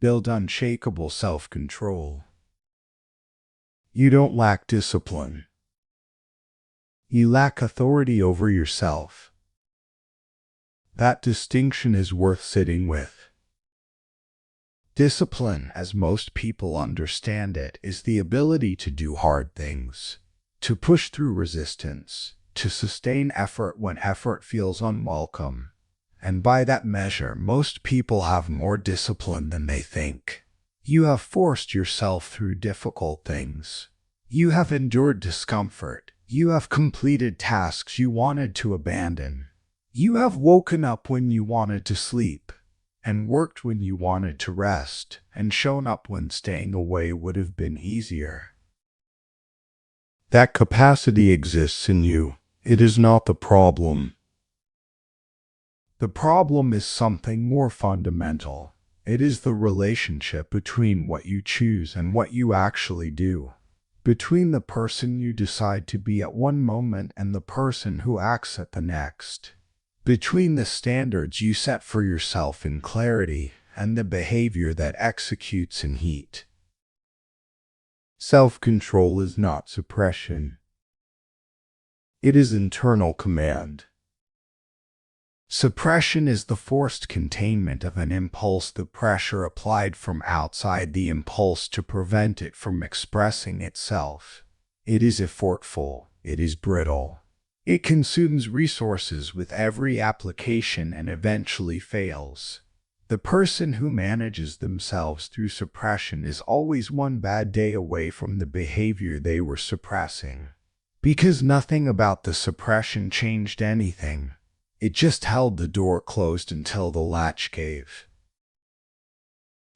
build unshakable self-control. You don't lack discipline. You lack authority over yourself. That distinction is worth sitting with. Discipline, as most people understand it, is the ability to do hard things, to push through resistance, to sustain effort when effort feels unwelcome. And by that measure, most people have more discipline than they think. You have forced yourself through difficult things. You have endured discomfort. You have completed tasks you wanted to abandon. You have woken up when you wanted to sleep, and worked when you wanted to rest, and shown up when staying away would have been easier. That capacity exists in you. It is not the problem. The problem is something more fundamental. It is the relationship between what you choose and what you actually do. Between the person you decide to be at one moment and the person who acts at the next. Between the standards you set for yourself in clarity and the behavior that executes in heat. Self-control is not suppression. It is internal command. Suppression is the forced containment of an impulse, the pressure applied from outside the impulse to prevent it from expressing itself. It is effortful. It is brittle. It consumes resources with every application and eventually fails. The person who manages themselves through suppression is always one bad day away from the behavior they were suppressing. Because nothing about the suppression changed anything. It just held the door closed until the latch gave.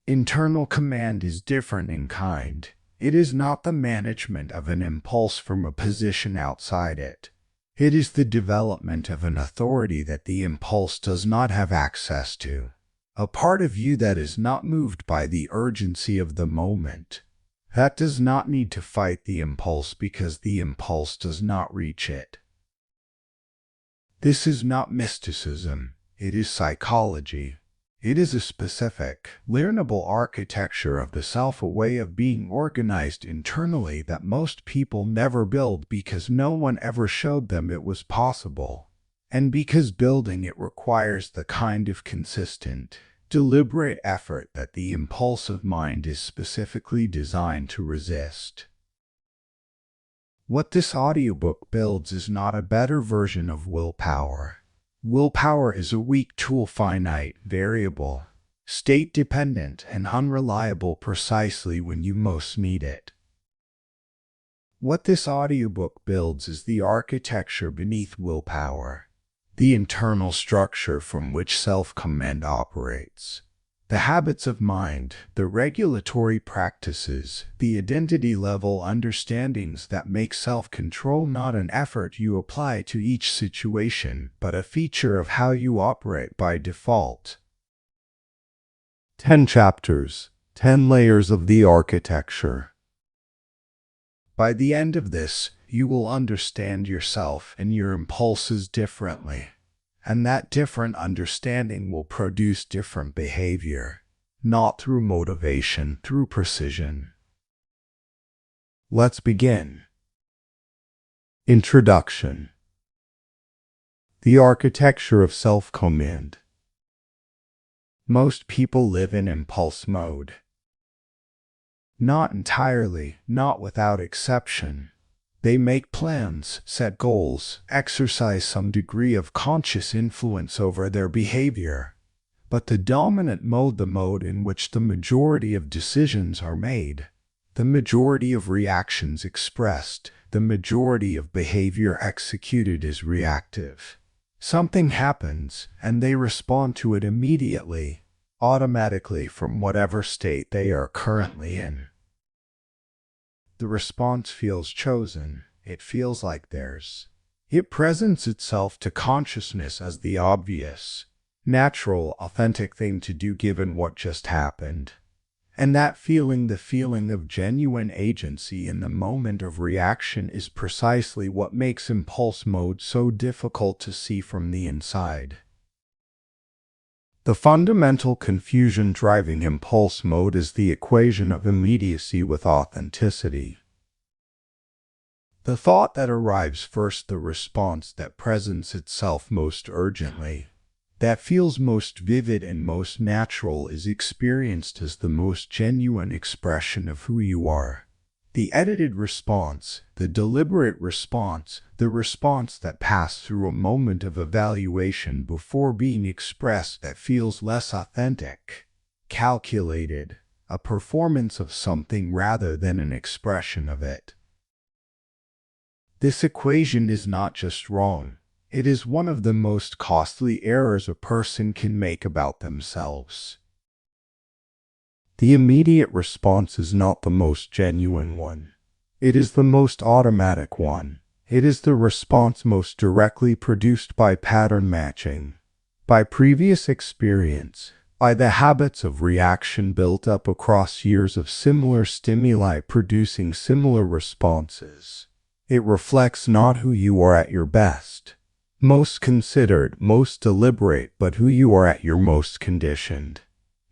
Internal command is different in kind. It is not the management of an impulse from a position outside it. It is the development of an authority that the impulse does not have access to. A part of you that is not moved by the urgency of the moment. That does not need to fight the impulse because the impulse does not reach it. This is not mysticism. It is psychology. It is a specific, learnable architecture of the self, a way of being organized internally that most people never build because no one ever showed them it was possible. And because building it requires the kind of consistent, deliberate effort that the impulsive mind is specifically designed to resist. What this audiobook builds is not a better version of willpower. Willpower is a weak tool, finite, variable, state-dependent, and unreliable precisely when you most need it. What this audiobook builds is the architecture beneath willpower, the internal structure from which self-command operates. The habits of mind, the regulatory practices, the identity-level understandings that make self-control not an effort you apply to each situation, but a feature of how you operate by default. 10 chapters, 10 layers of the architecture. By the end of this, you will understand yourself and your impulses differently. And that different understanding will produce different behavior, not through motivation, through precision. Let's begin. Introduction. The architecture of self-command. Most people live in impulse mode. Not entirely, not without exception. They make plans, set goals, exercise some degree of conscious influence over their behavior. But the dominant mode, the mode in which the majority of decisions are made, the majority of reactions expressed, the majority of behavior executed is reactive. Something happens, and they respond to it immediately, automatically from whatever state they are currently in. The response feels chosen. It feels like theirs. It presents itself to consciousness as the obvious, natural, authentic thing to do given what just happened. And that feeling, the feeling of genuine agency in the moment of reaction, is precisely what makes impulse mode so difficult to see from the inside. The fundamental confusion driving impulse mode is the equation of immediacy with authenticity. The thought that arrives first, the response that presents itself most urgently, that feels most vivid and most natural, is experienced as the most genuine expression of who you are. The edited response, the deliberate response, the response that passed through a moment of evaluation before being expressed, that feels less authentic, calculated, a performance of something rather than an expression of it. This equation is not just wrong, it is one of the most costly errors a person can make about themselves. The immediate response is not the most genuine one. It is the most automatic one. It is the response most directly produced by pattern matching, by previous experience, by the habits of reaction built up across years of similar stimuli producing similar responses. It reflects not who you are at your best, most considered, most deliberate, but who you are at your most conditioned,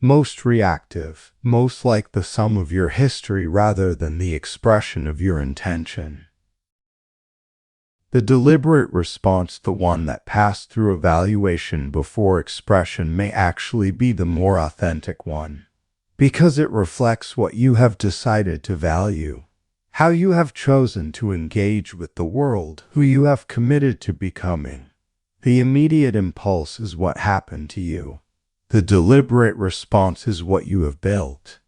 most reactive, most like the sum of your history rather than the expression of your intention. The deliberate response, the one that passed through evaluation before expression, may actually be the more authentic one, because it reflects what you have decided to value, how you have chosen to engage with the world, who you have committed to becoming. The immediate impulse is what happened to you. The deliberate response is what you have built.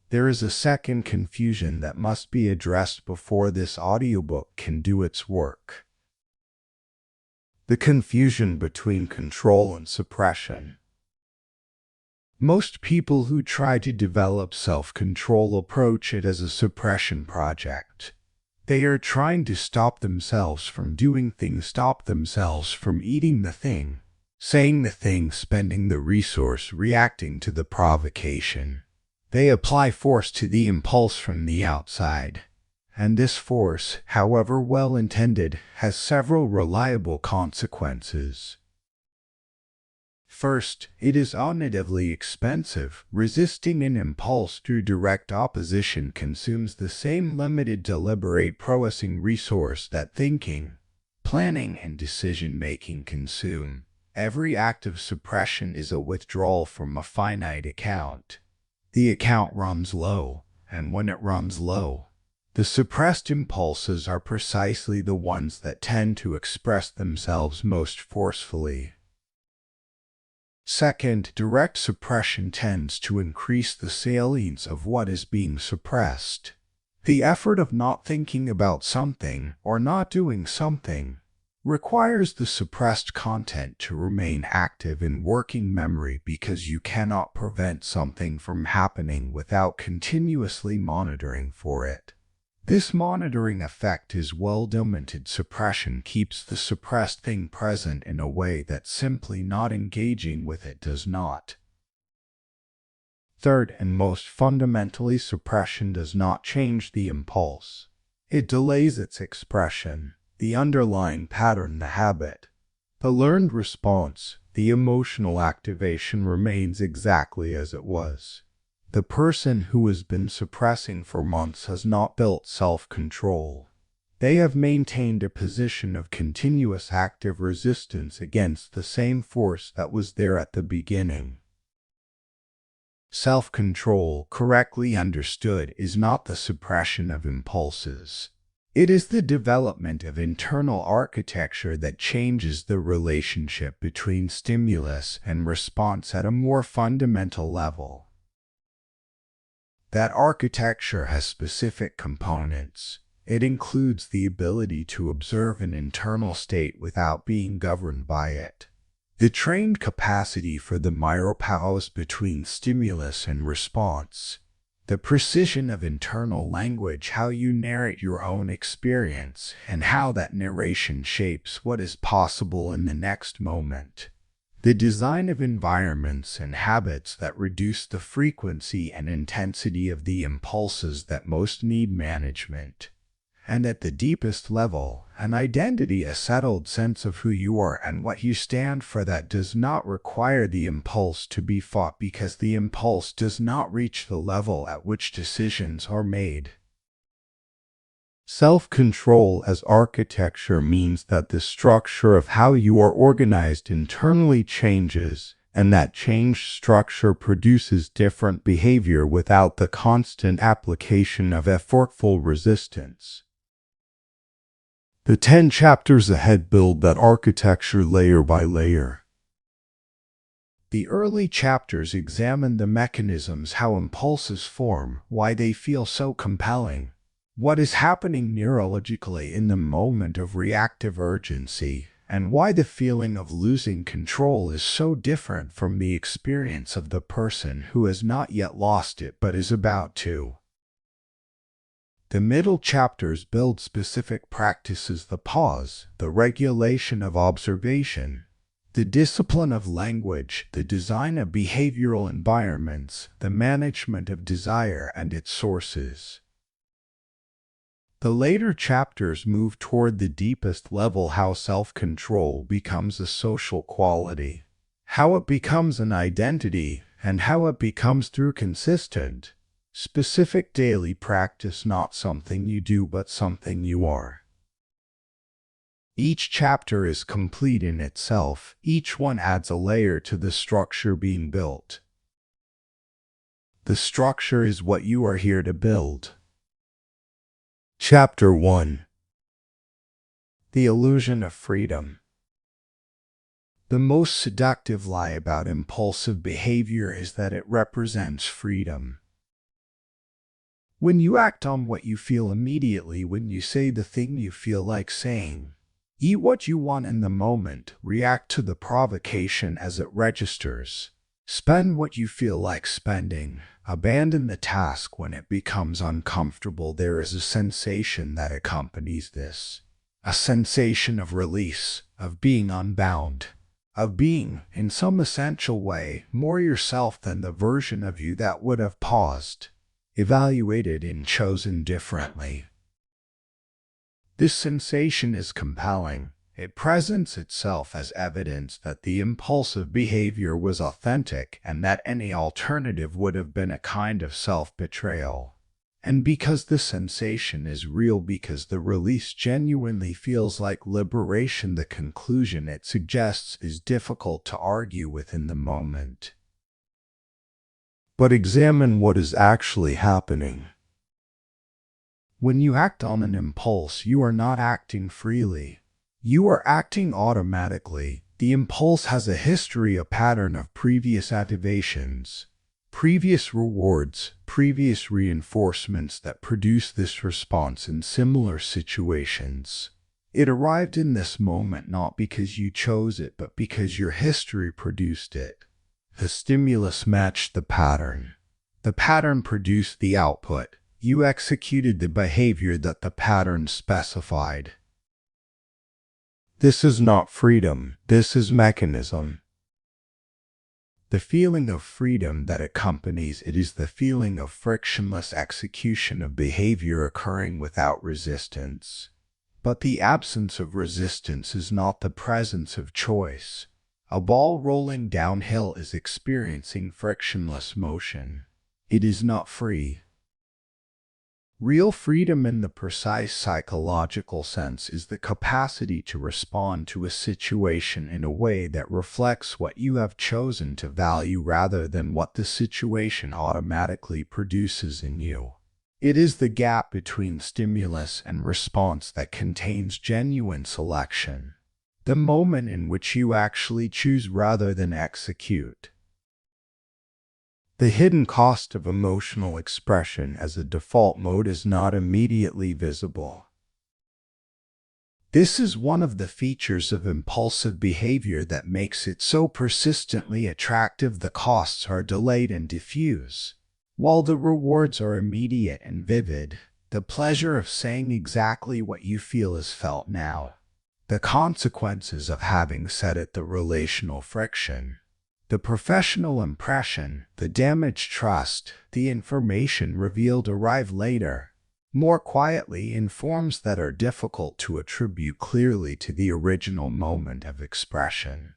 There is a second confusion that must be addressed before this audiobook can do its work. The confusion between control and suppression. Most people who try to develop self-control approach it as a suppression project. They are trying to stop themselves from doing things, stop themselves from eating the thing, saying the thing, spending the resource, reacting to the provocation. They apply force to the impulse from the outside, and this force, however well-intended, has several reliable consequences. First, it is unitively expensive. Resisting an impulse through direct opposition consumes the same limited deliberate processing resource that thinking, planning, and decision-making consume. Every act of suppression is a withdrawal from a finite account. The account runs low, and when it runs low, the suppressed impulses are precisely the ones that tend to express themselves most forcefully. Second, direct suppression tends to increase the salience of what is being suppressed. The effort of not thinking about something or not doing something requires the suppressed content to remain active in working memory because you cannot prevent something from happening without continuously monitoring for it. This monitoring effect is well documented. Suppression keeps the suppressed thing present in a way that simply not engaging with it does not. Third, and most fundamentally, suppression does not change the impulse. It delays its expression. The underlying pattern, the habit, the learned response, the emotional activation remains exactly as it was. The person who has been suppressing for months has not built self-control. They have maintained a position of continuous active resistance against the same force that was there at the beginning. Self-control, correctly understood, is not the suppression of impulses. It is the development of internal architecture that changes the relationship between stimulus and response at a more fundamental level. That architecture has specific components. It includes the ability to observe an internal state without being governed by it. The trained capacity for the myropause between stimulus and response. The precision of internal language, how you narrate your own experience, and how that narration shapes what is possible in the next moment. The design of environments and habits that reduce the frequency and intensity of the impulses that most need management. And at the deepest level, an identity, a settled sense of who you are and what you stand for, that does not require the impulse to be fought, because the impulse does not reach the level at which decisions are made. Self-control as architecture means that the structure of how you are organized internally changes, and that changed structure produces different behavior without the constant application of effortful resistance. The 10 chapters ahead build that architecture layer by layer. The early chapters examine the mechanisms, how impulses form, why they feel so compelling, what is happening neurologically in the moment of reactive urgency, and why the feeling of losing control is so different from the experience of the person who has not yet lost it but is about to. The middle chapters build specific practices: the pause, the regulation of observation, the discipline of language, the design of behavioral environments, the management of desire and its sources. The later chapters move toward the deepest level: how self-control becomes a social quality, how it becomes an identity, and how it becomes through consistent, specific daily practice, not something you do but something you are. Each chapter is complete in itself. Each one adds a layer to the structure being built. The structure is what you are here to build. Chapter 1: The Illusion of Freedom. The most seductive lie about impulsive behavior is that it represents freedom. When you act on what you feel immediately, when you say the thing you feel like saying, eat what you want in the moment, react to the provocation as it registers, spend what you feel like spending, abandon the task when it becomes uncomfortable, there is a sensation that accompanies this. A sensation of release, of being unbound, of being, in some essential way, more yourself than the version of you that would have paused, evaluated, and chosen differently. This sensation is compelling. It presents itself as evidence that the impulsive behavior was authentic and that any alternative would have been a kind of self-betrayal. And because the sensation is real, because the release genuinely feels like liberation, the conclusion it suggests is difficult to argue with in the moment. But examine what is actually happening. When you act on an impulse, you are not acting freely. You are acting automatically. The impulse has a history, a pattern of previous activations, previous rewards, previous reinforcements that produce this response in similar situations. It arrived in this moment not because you chose it, but because your history produced it. The stimulus matched the pattern. The pattern produced the output. You executed the behavior that the pattern specified. This is not freedom. This is mechanism. The feeling of freedom that accompanies it is the feeling of frictionless execution of behavior occurring without resistance. But the absence of resistance is not the presence of choice. A ball rolling downhill is experiencing frictionless motion. It is not free. Real freedom in the precise psychological sense is the capacity to respond to a situation in a way that reflects what you have chosen to value rather than what the situation automatically produces in you. It is the gap between stimulus and response that contains genuine selection. The moment in which you actually choose rather than execute. The hidden cost of emotional expression as a default mode is not immediately visible. This is one of the features of impulsive behavior that makes it so persistently attractive. The costs are delayed and diffuse, while the rewards are immediate and vivid. The pleasure of saying exactly what you feel is felt now. The consequences of having said it, the relational friction, the professional impression, the damaged trust, the information revealed arrive later. more quietly in forms that are difficult to attribute clearly to the original moment of expression.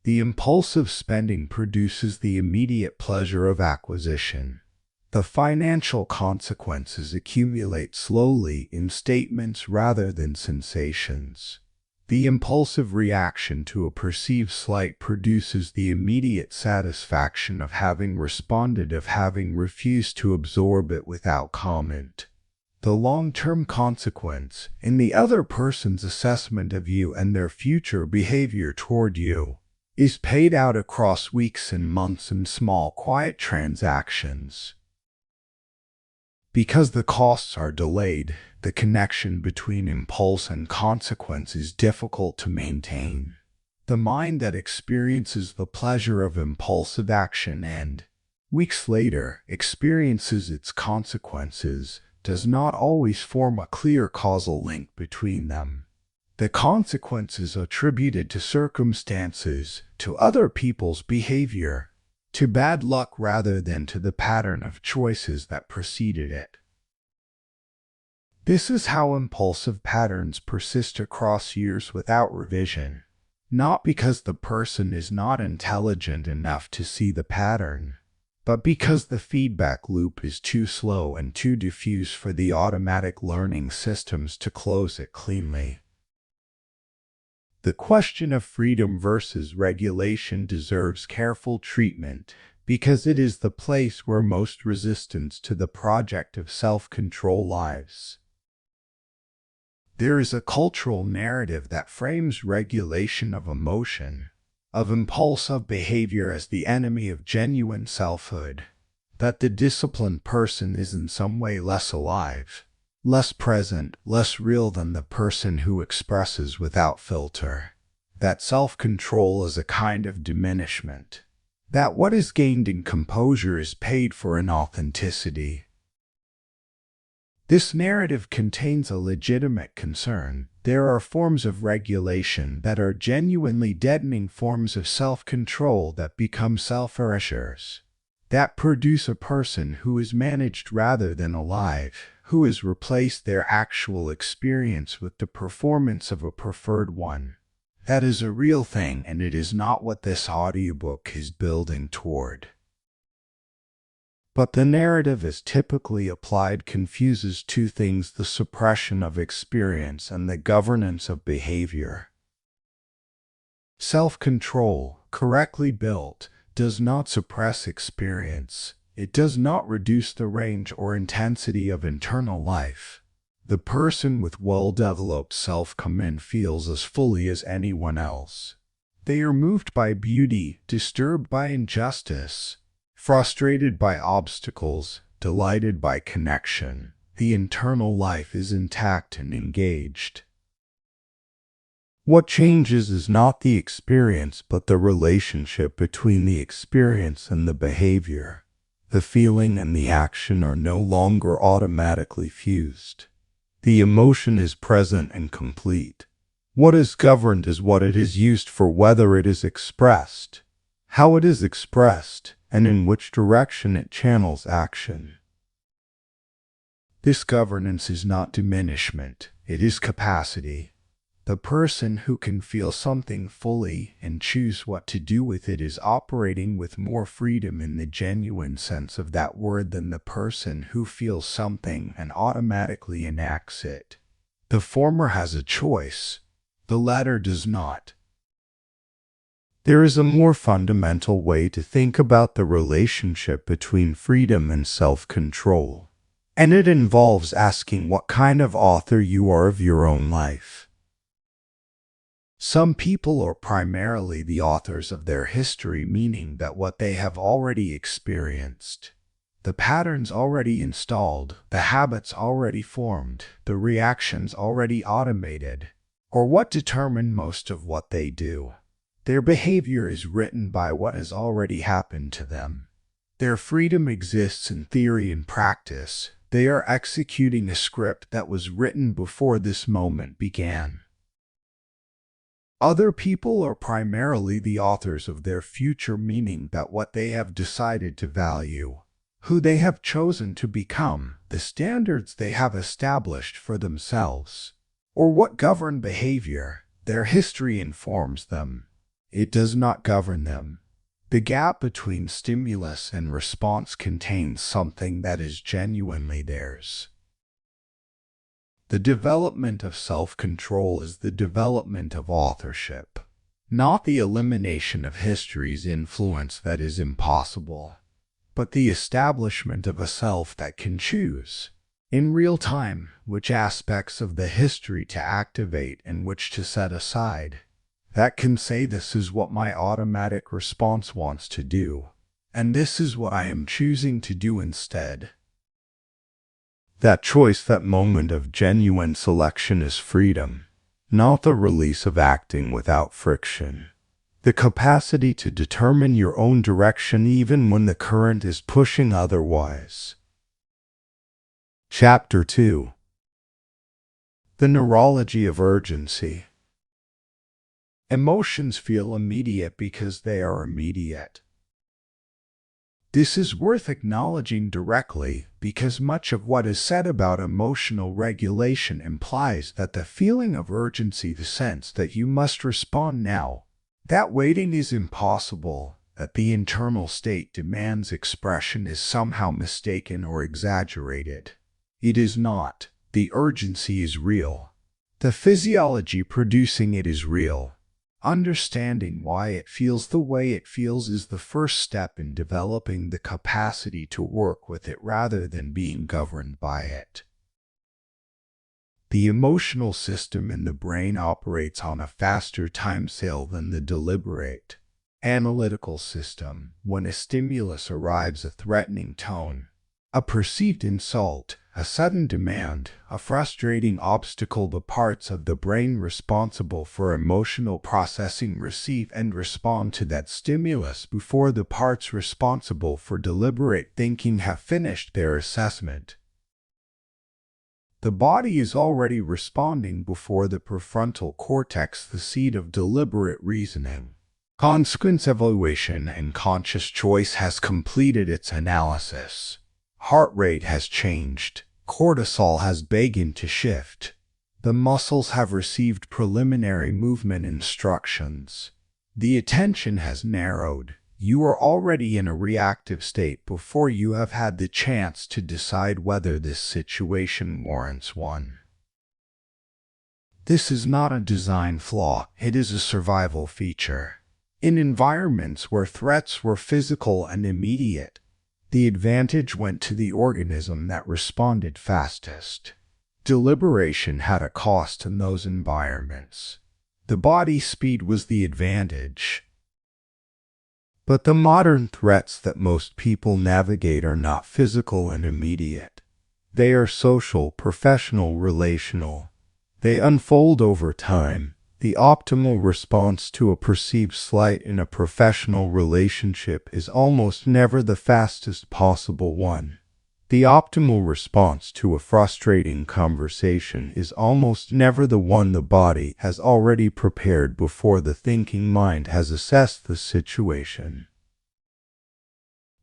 The impulsive spending produces the immediate pleasure of acquisition. The financial consequences accumulate slowly in statements rather than sensations. The impulsive reaction to a perceived slight produces the immediate satisfaction of having responded, of having refused to absorb it without comment. The long-term consequence, in the other person's assessment of you and their future behavior toward you, is paid out across weeks and months in small, quiet transactions. Because the costs are delayed, the connection between impulse and consequence is difficult to maintain. The mind that experiences the pleasure of impulsive action and, weeks later, experiences its consequences, does not always form a clear causal link between them. The consequences attributed to circumstances, to other people's behavior, to bad luck rather than to the pattern of choices that preceded it. This is how impulsive patterns persist across years without revision, not because the person is not intelligent enough to see the pattern, but because the feedback loop is too slow and too diffuse for the automatic learning systems to close it cleanly. The question of freedom versus regulation deserves careful treatment because it is the place where most resistance to the project of self-control lies. There is a cultural narrative that frames regulation of emotion, of impulsive behavior as the enemy of genuine selfhood, that the disciplined person is in some way less alive, less present, less real than the person who expresses without filter. That self-control is a kind of diminishment. That what is gained in composure is paid for in authenticity. This narrative contains a legitimate concern. There are forms of regulation that are genuinely deadening forms of self-control that become self-erasures, that produce a person who is managed rather than alive, who has replaced their actual experience with the performance of a preferred one. That is a real thing, and it is not what this audiobook is building toward. But the narrative as typically applied confuses two things: the suppression of experience and the governance of behavior. Self-control, correctly built, does not suppress experience. It does not reduce the range or intensity of internal life. The person with well-developed self-command feels as fully as anyone else. They are moved by beauty, disturbed by injustice, frustrated by obstacles, delighted by connection. The internal life is intact and engaged. What changes is not the experience, but the relationship between the experience and the behavior. The feeling and the action are no longer automatically fused. The emotion is present and complete. What is governed is what it is used for, whether it is expressed, how it is expressed, and in which direction it channels action. This governance is not diminishment, it is capacity. The person who can feel something fully and choose what to do with it is operating with more freedom in the genuine sense of that word than the person who feels something and automatically enacts it. The former has a choice, the latter does not. There is a more fundamental way to think about the relationship between freedom and self-control, and it involves asking what kind of author you are of your own life. Some people are primarily the authors of their history, meaning that what they have already experienced, the patterns already installed, the habits already formed, the reactions already automated, or what determine most of what they do. Their behavior is written by what has already happened to them. Their freedom exists in theory and practice. They are executing a script that was written before this moment began. Other people are primarily the authors of their future, meaning that what they have decided to value, who they have chosen to become, the standards they have established for themselves, or what govern behavior. Their history informs them. It does not govern them. The gap between stimulus and response contains something that is genuinely theirs. The development of self-control is the development of authorship, not the elimination of history's influence that is impossible, but the establishment of a self that can choose, in real time, which aspects of the history to activate and which to set aside. That can say, this is what my automatic response wants to do, and this is what I am choosing to do instead. That choice, that moment of genuine selection, is freedom, not the release of acting without friction. The capacity to determine your own direction even when the current is pushing otherwise. Chapter 2. The Neurology of Urgency. Emotions feel immediate because they are immediate. This is worth acknowledging directly, because much of what is said about emotional regulation implies that the feeling of urgency, the sense that you must respond now, that waiting is impossible, that the internal state demands expression, is somehow mistaken or exaggerated. It is not. The urgency is real. The physiology producing it is real. Understanding why it feels the way it feels is the first step in developing the capacity to work with it rather than being governed by it. The emotional system in the brain operates on a faster timescale than the deliberate, analytical system. When a stimulus arrives, a threatening tone, a perceived insult, a sudden demand, a frustrating obstacle, the parts of the brain responsible for emotional processing receive and respond to that stimulus before the parts responsible for deliberate thinking have finished their assessment. The body is already responding before the prefrontal cortex, the seat of deliberate reasoning, consequence evaluation, and conscious choice, has completed its analysis. Heart rate has changed. Cortisol has begun to shift. The muscles have received preliminary movement instructions. The attention has narrowed. You are already in a reactive state before you have had the chance to decide whether this situation warrants one. This is not a design flaw, it is a survival feature. In environments where threats were physical and immediate, the advantage went to the organism that responded fastest. Deliberation had a cost in those environments. The body's speed was the advantage. But the modern threats that most people navigate are not physical and immediate. They are social, professional, relational. They unfold over time. The optimal response to a perceived slight in a professional relationship is almost never the fastest possible one. The optimal response to a frustrating conversation is almost never the one the body has already prepared before the thinking mind has assessed the situation.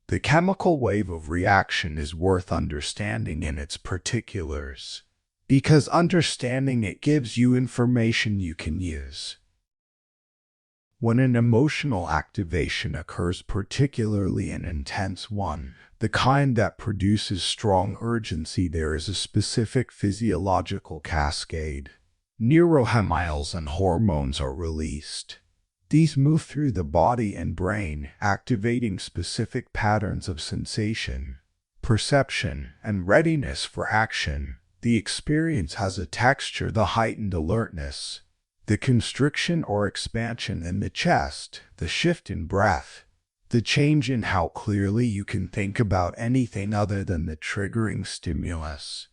The chemical wave of reaction is worth understanding in its particulars, because understanding it gives you information you can use. When an emotional activation occurs, particularly an intense one, the kind that produces strong urgency, there is a specific physiological cascade. Neurochemicals and hormones are released. These move through the body and brain, activating specific patterns of sensation, perception, and readiness for action. The experience has a texture, the heightened alertness, the constriction or expansion in the chest, the shift in breath, the change in how clearly you can think about anything other than the triggering stimulus.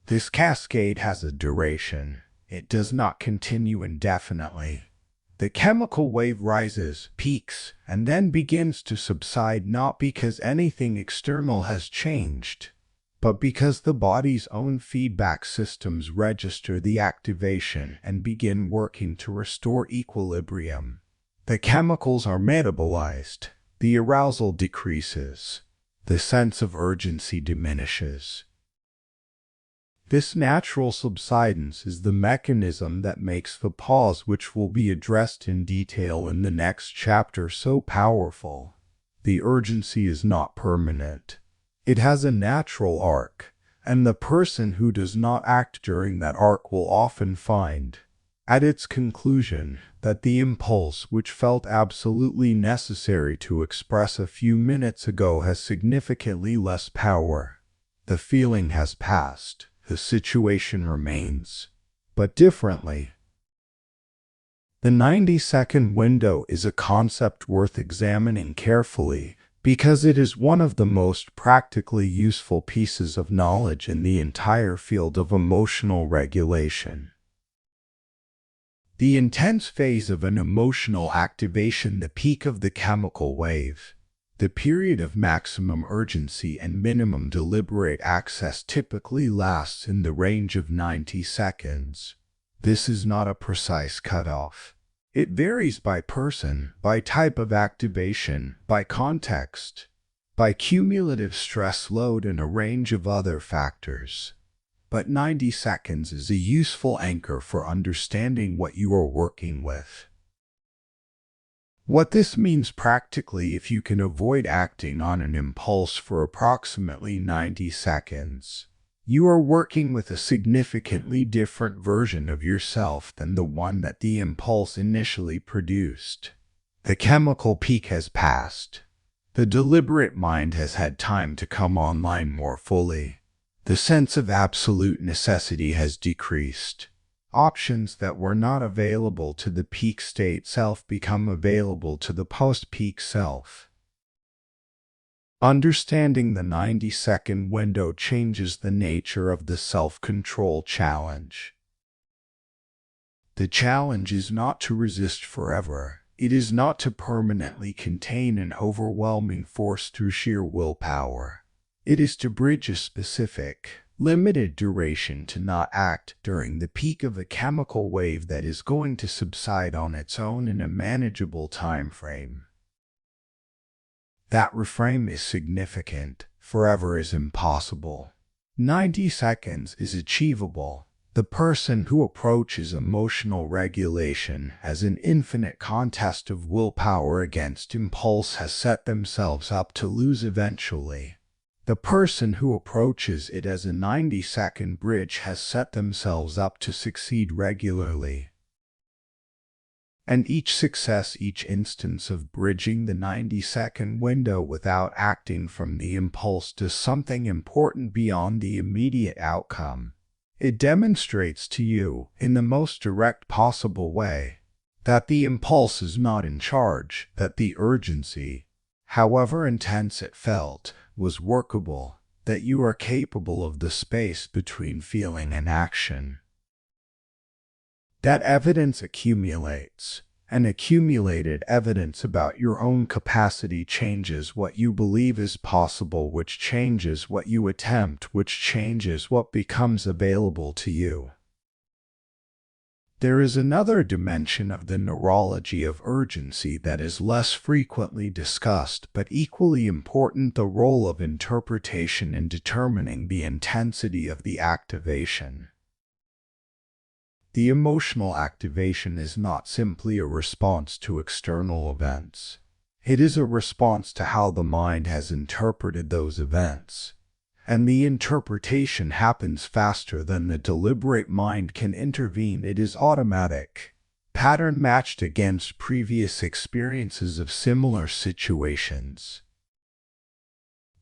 This cascade has a duration. It does not continue indefinitely. The chemical wave rises, peaks, and then begins to subside, not because anything external has changed, but because the body's own feedback systems register the activation and begin working to restore equilibrium. The chemicals are metabolized. The arousal decreases. The sense of urgency diminishes. This natural subsidence is the mechanism that makes the pause, which will be addressed in detail in the next chapter, so powerful. The urgency is not permanent. It has a natural arc, and the person who does not act during that arc will often find, at its conclusion, that the impulse which felt absolutely necessary to express a few minutes ago has significantly less power. The feeling has passed. The situation remains, but differently. The 90-second window is a concept worth examining carefully because it is one of the most practically useful pieces of knowledge in the entire field of emotional regulation. The intense phase of an emotional activation, the peak of the chemical wave, the period of maximum urgency and minimum deliberate access typically lasts in the range of 90 seconds. This is not a precise cutoff. It varies by person, by type of activation, by context, by cumulative stress load, and a range of other factors. But 90 seconds is a useful anchor for understanding what you are working with. What this means practically: if you can avoid acting on an impulse for approximately 90 seconds, you are working with a significantly different version of yourself than the one that the impulse initially produced. The chemical peak has passed. The deliberate mind has had time to come online more fully. The sense of absolute necessity has decreased. Options that were not available to the peak state self become available to the post-peak self. Understanding the 90-second window changes the nature of the self-control challenge. The challenge is not to resist forever. It is not to permanently contain an overwhelming force through sheer willpower. It is to bridge a specific, limited duration to not act during the peak of a chemical wave that is going to subside on its own in a manageable time frame. That reframe is significant. Forever is impossible. 90 seconds is achievable. The person who approaches emotional regulation as an infinite contest of willpower against impulse has set themselves up to lose eventually. The person who approaches it as a 90-second bridge has set themselves up to succeed regularly. And each success, each instance of bridging the 90-second window without acting from the impulse, does something important beyond the immediate outcome. It demonstrates to you, in the most direct possible way, that the impulse is not in charge, that the urgency, however intense it felt, was workable, that you are capable of the space between feeling and action. That evidence accumulates, and accumulated evidence about your own capacity changes what you believe is possible, which changes what you attempt, which changes what becomes available to you. There is another dimension of the neurology of urgency that is less frequently discussed but equally important: the role of interpretation in determining the intensity of the activation. The emotional activation is not simply a response to external events. It is a response to how the mind has interpreted those events. And the interpretation happens faster than the deliberate mind can intervene. It is automatic, pattern matched against previous experiences of similar situations.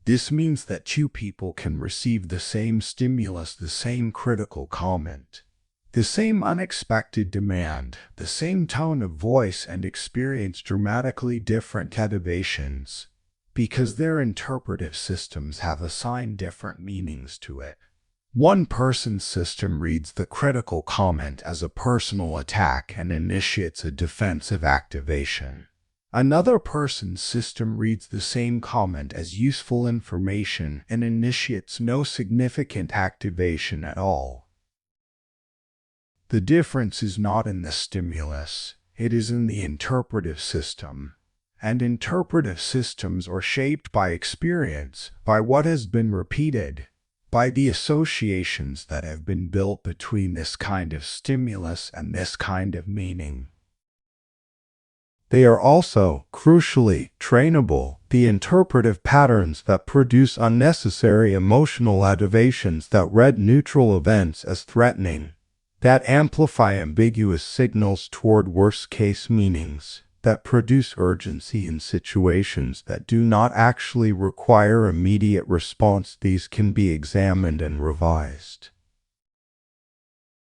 This means that two people can receive the same stimulus, the same critical comment, the same unexpected demand, the same tone of voice, and experience dramatically different activations, because their interpretive systems have assigned different meanings to it. One person's system reads the critical comment as a personal attack and initiates a defensive activation. Another person's system reads the same comment as useful information and initiates no significant activation at all. The difference is not in the stimulus, it is in the interpretive system. and interpretive systems are shaped by experience, by what has been repeated, by the associations that have been built between this kind of stimulus and this kind of meaning. They are also, crucially, trainable. The interpretive patterns that produce unnecessary emotional activations that read neutral events as threatening, that amplify ambiguous signals toward worst-case meanings, that produce urgency in situations that do not actually require immediate response. These can be examined and revised.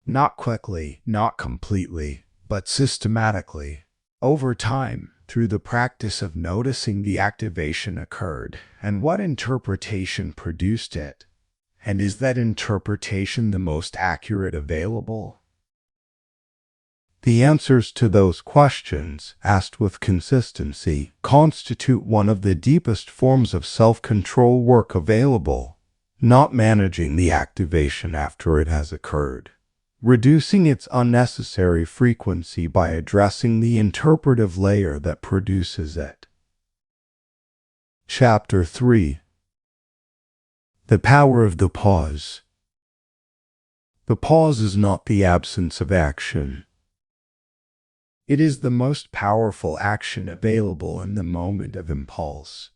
Not quickly, not completely, but systematically. Over time, through the practice of noticing the activation occurred and what interpretation produced it. And is that interpretation the most accurate available? The answers to those questions, asked with consistency, constitute one of the deepest forms of self-control work available, not managing the activation after it has occurred, reducing its unnecessary frequency by addressing the interpretive layer that produces it. Chapter 3. The Power of the Pause. The pause is not the absence of action. It is the most powerful action available in the moment of impulse.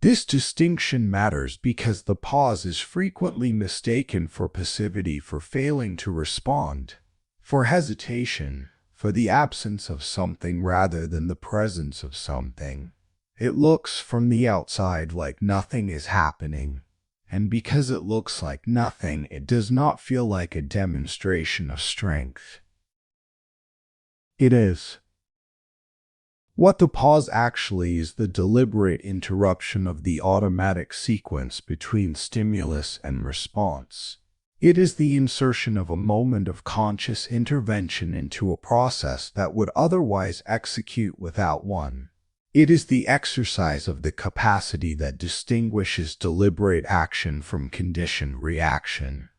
This distinction matters because the pause is frequently mistaken for passivity, for failing to respond, for hesitation, for the absence of something rather than the presence of something. It looks from the outside like nothing is happening, and because it looks like nothing, it does not feel like a demonstration of strength. It is. What the pause actually is the deliberate interruption of the automatic sequence between stimulus and response. It is the insertion of a moment of conscious intervention into a process that would otherwise execute without one. It is the exercise of the capacity that distinguishes deliberate action from conditioned reaction.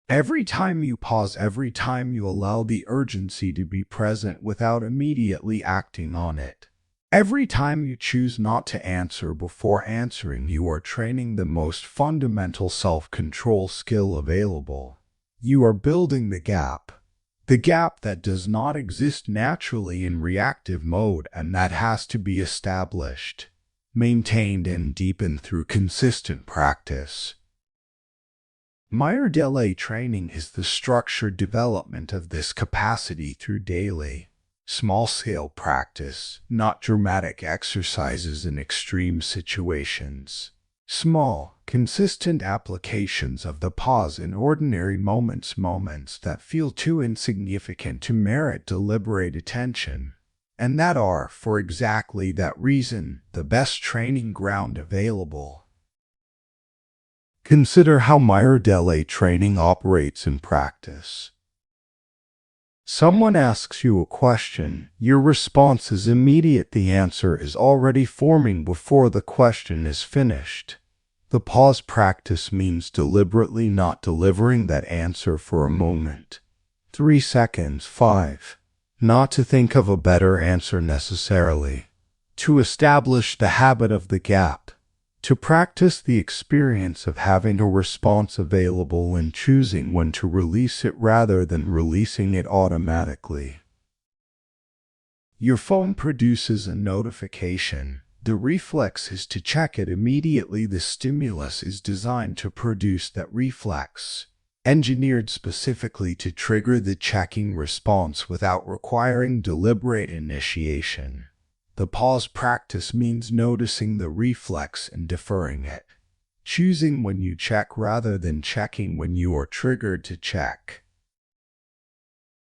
Every time you pause, every time you allow the urgency to be present without immediately acting on it, every time you choose not to answer before answering, you are training the most fundamental self-control skill available. You are building the gap that does not exist naturally in reactive mode and that has to be established, maintained, and deepened through consistent practice. Meyer-Delay training is the structured development of this capacity through daily, small-scale practice, not dramatic exercises in extreme situations. Small, consistent applications of the pause in ordinary moments that feel too insignificant to merit deliberate attention, and that are, for exactly that reason, the best training ground available. Consider how Meyer-Delay training operates in practice. Someone asks you a question. Your response is immediate. The answer is already forming before the question is finished. The pause practice means deliberately not delivering that answer for a moment, 3 seconds, 5. Not to think of a better answer necessarily. To establish the habit of the gap. To practice the experience of having a response available and choosing when to release it rather than releasing it automatically. Your phone produces a notification. The reflex is to check it immediately. The stimulus is designed to produce that reflex, engineered specifically to trigger the checking response without requiring deliberate initiation. The pause practice means noticing the reflex and deferring it, choosing when you check rather than checking when you are triggered to check.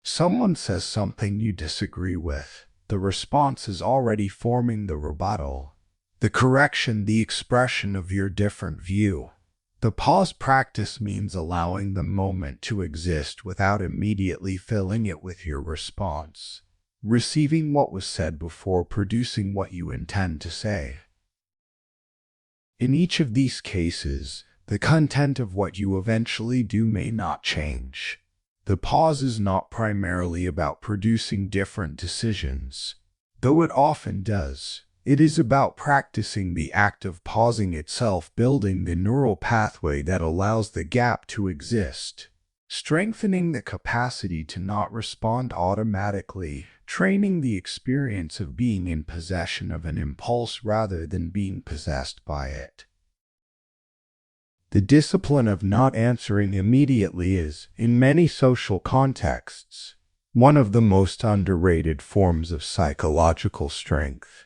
Someone says something you disagree with. The response is already forming the rebuttal, the correction, the expression of your different view. The pause practice means allowing the moment to exist without immediately filling it with your response. Receiving what was said before producing what you intend to say. In each of these cases, the content of what you eventually do may not change. The pause is not primarily about producing different decisions. Though it often does, it is about practicing the act of pausing itself, building the neural pathway that allows the gap to exist, strengthening the capacity to not respond automatically, training the experience of being in possession of an impulse rather than being possessed by it. The discipline of not answering immediately is, in many social contexts, one of the most underrated forms of psychological strength.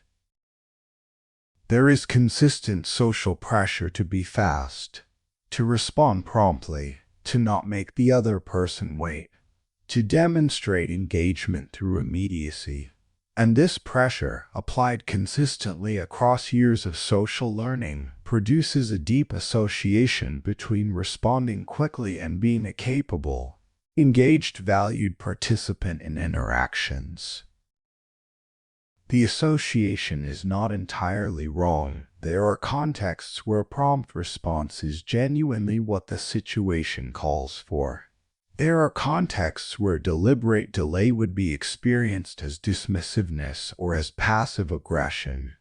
There is consistent social pressure to be fast, to respond promptly, to not make the other person wait, to demonstrate engagement through immediacy. And this pressure, applied consistently across years of social learning, produces a deep association between responding quickly and being a capable, engaged, valued participant in interactions. The association is not entirely wrong. There are contexts where prompt response is genuinely what the situation calls for. There are contexts where deliberate delay would be experienced as dismissiveness or as passive aggression.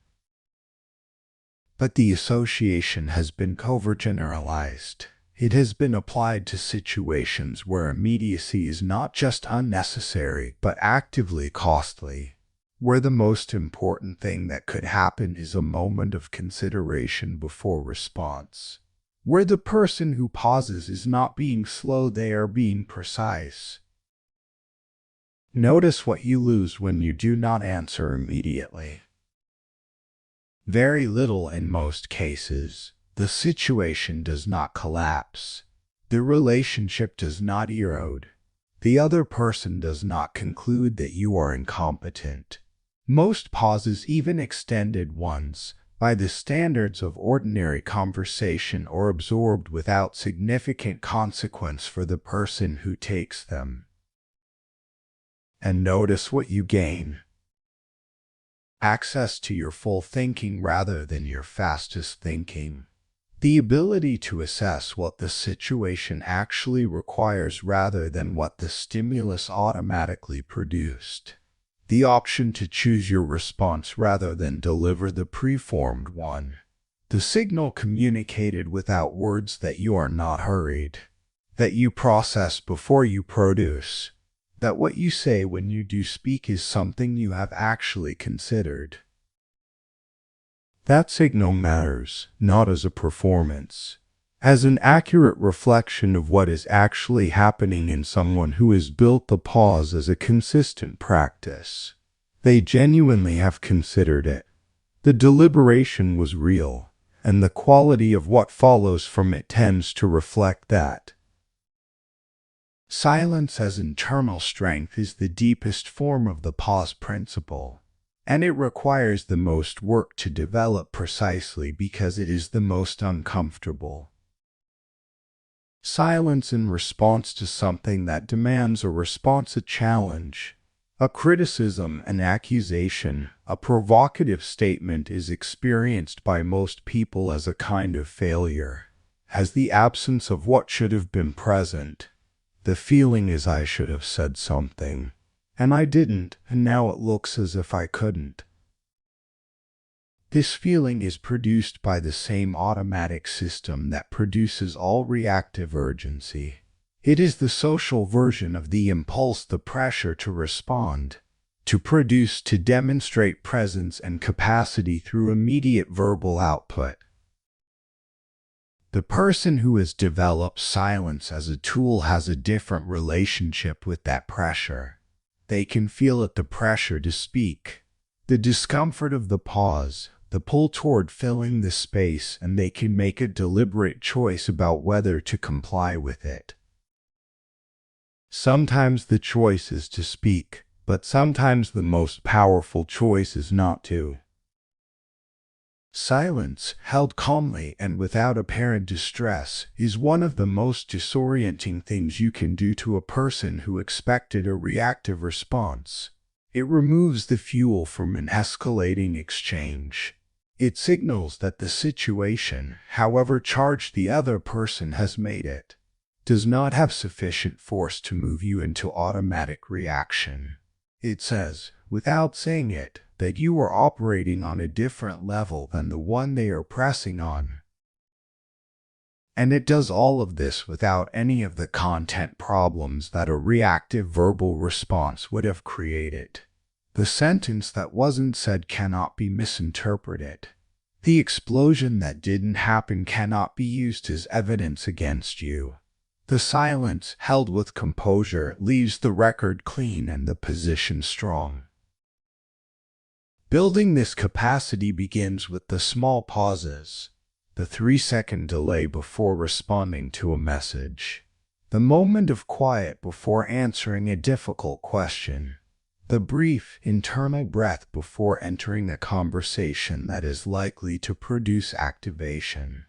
But the association has been overgeneralized. It has been applied to situations where immediacy is not just unnecessary but actively costly, where the most important thing that could happen is a moment of consideration before response, where the person who pauses is not being slow, they are being precise. Notice what you lose when you do not answer immediately. Very little in most cases. The situation does not collapse. The relationship does not erode. The other person does not conclude that you are incompetent. Most pauses, even extended ones, by the standards of ordinary conversation, are absorbed without significant consequence for the person who takes them. And notice what you gain. Access to your full thinking rather than your fastest thinking. The ability to assess what the situation actually requires rather than what the stimulus automatically produced. The option to choose your response rather than deliver the preformed one. The signal communicated without words that you are not hurried, that you process before you produce, that what you say when you do speak is something you have actually considered. That signal matters, not as a performance, as an accurate reflection of what is actually happening in someone who has built the pause as a consistent practice. They genuinely have considered it. The deliberation was real, and the quality of what follows from it tends to reflect that. Silence as internal strength is the deepest form of the pause principle, and it requires the most work to develop precisely because it is the most uncomfortable. Silence in response to something that demands a response, a challenge, a criticism, an accusation, a provocative statement, is experienced by most people as a kind of failure, as the absence of what should have been present. The feeling is, I should have said something, and I didn't, and now it looks as if I couldn't. This feeling is produced by the same automatic system that produces all reactive urgency. It is the social version of the impulse, the pressure to respond, to produce, to demonstrate presence and capacity through immediate verbal output. The person who has developed silence as a tool has a different relationship with that pressure. They can feel it, the pressure to speak, the discomfort of the pause, the pull toward filling the space, and they can make a deliberate choice about whether to comply with it. Sometimes the choice is to speak, but sometimes the most powerful choice is not to. Silence, held calmly and without apparent distress, is one of the most disorienting things you can do to a person who expected a reactive response. It removes the fuel from an escalating exchange. It signals that the situation, however charged the other person has made it, does not have sufficient force to move you into automatic reaction. It says, without saying it, that you are operating on a different level than the one they are pressing on. And it does all of this without any of the content problems that a reactive verbal response would have created. The sentence that wasn't said cannot be misinterpreted. The explosion that didn't happen cannot be used as evidence against you. The silence, held with composure, leaves the record clean and the position strong. Building this capacity begins with the small pauses, the 3-second delay before responding to a message, the moment of quiet before answering a difficult question, the brief, internal breath before entering a conversation that is likely to produce activation.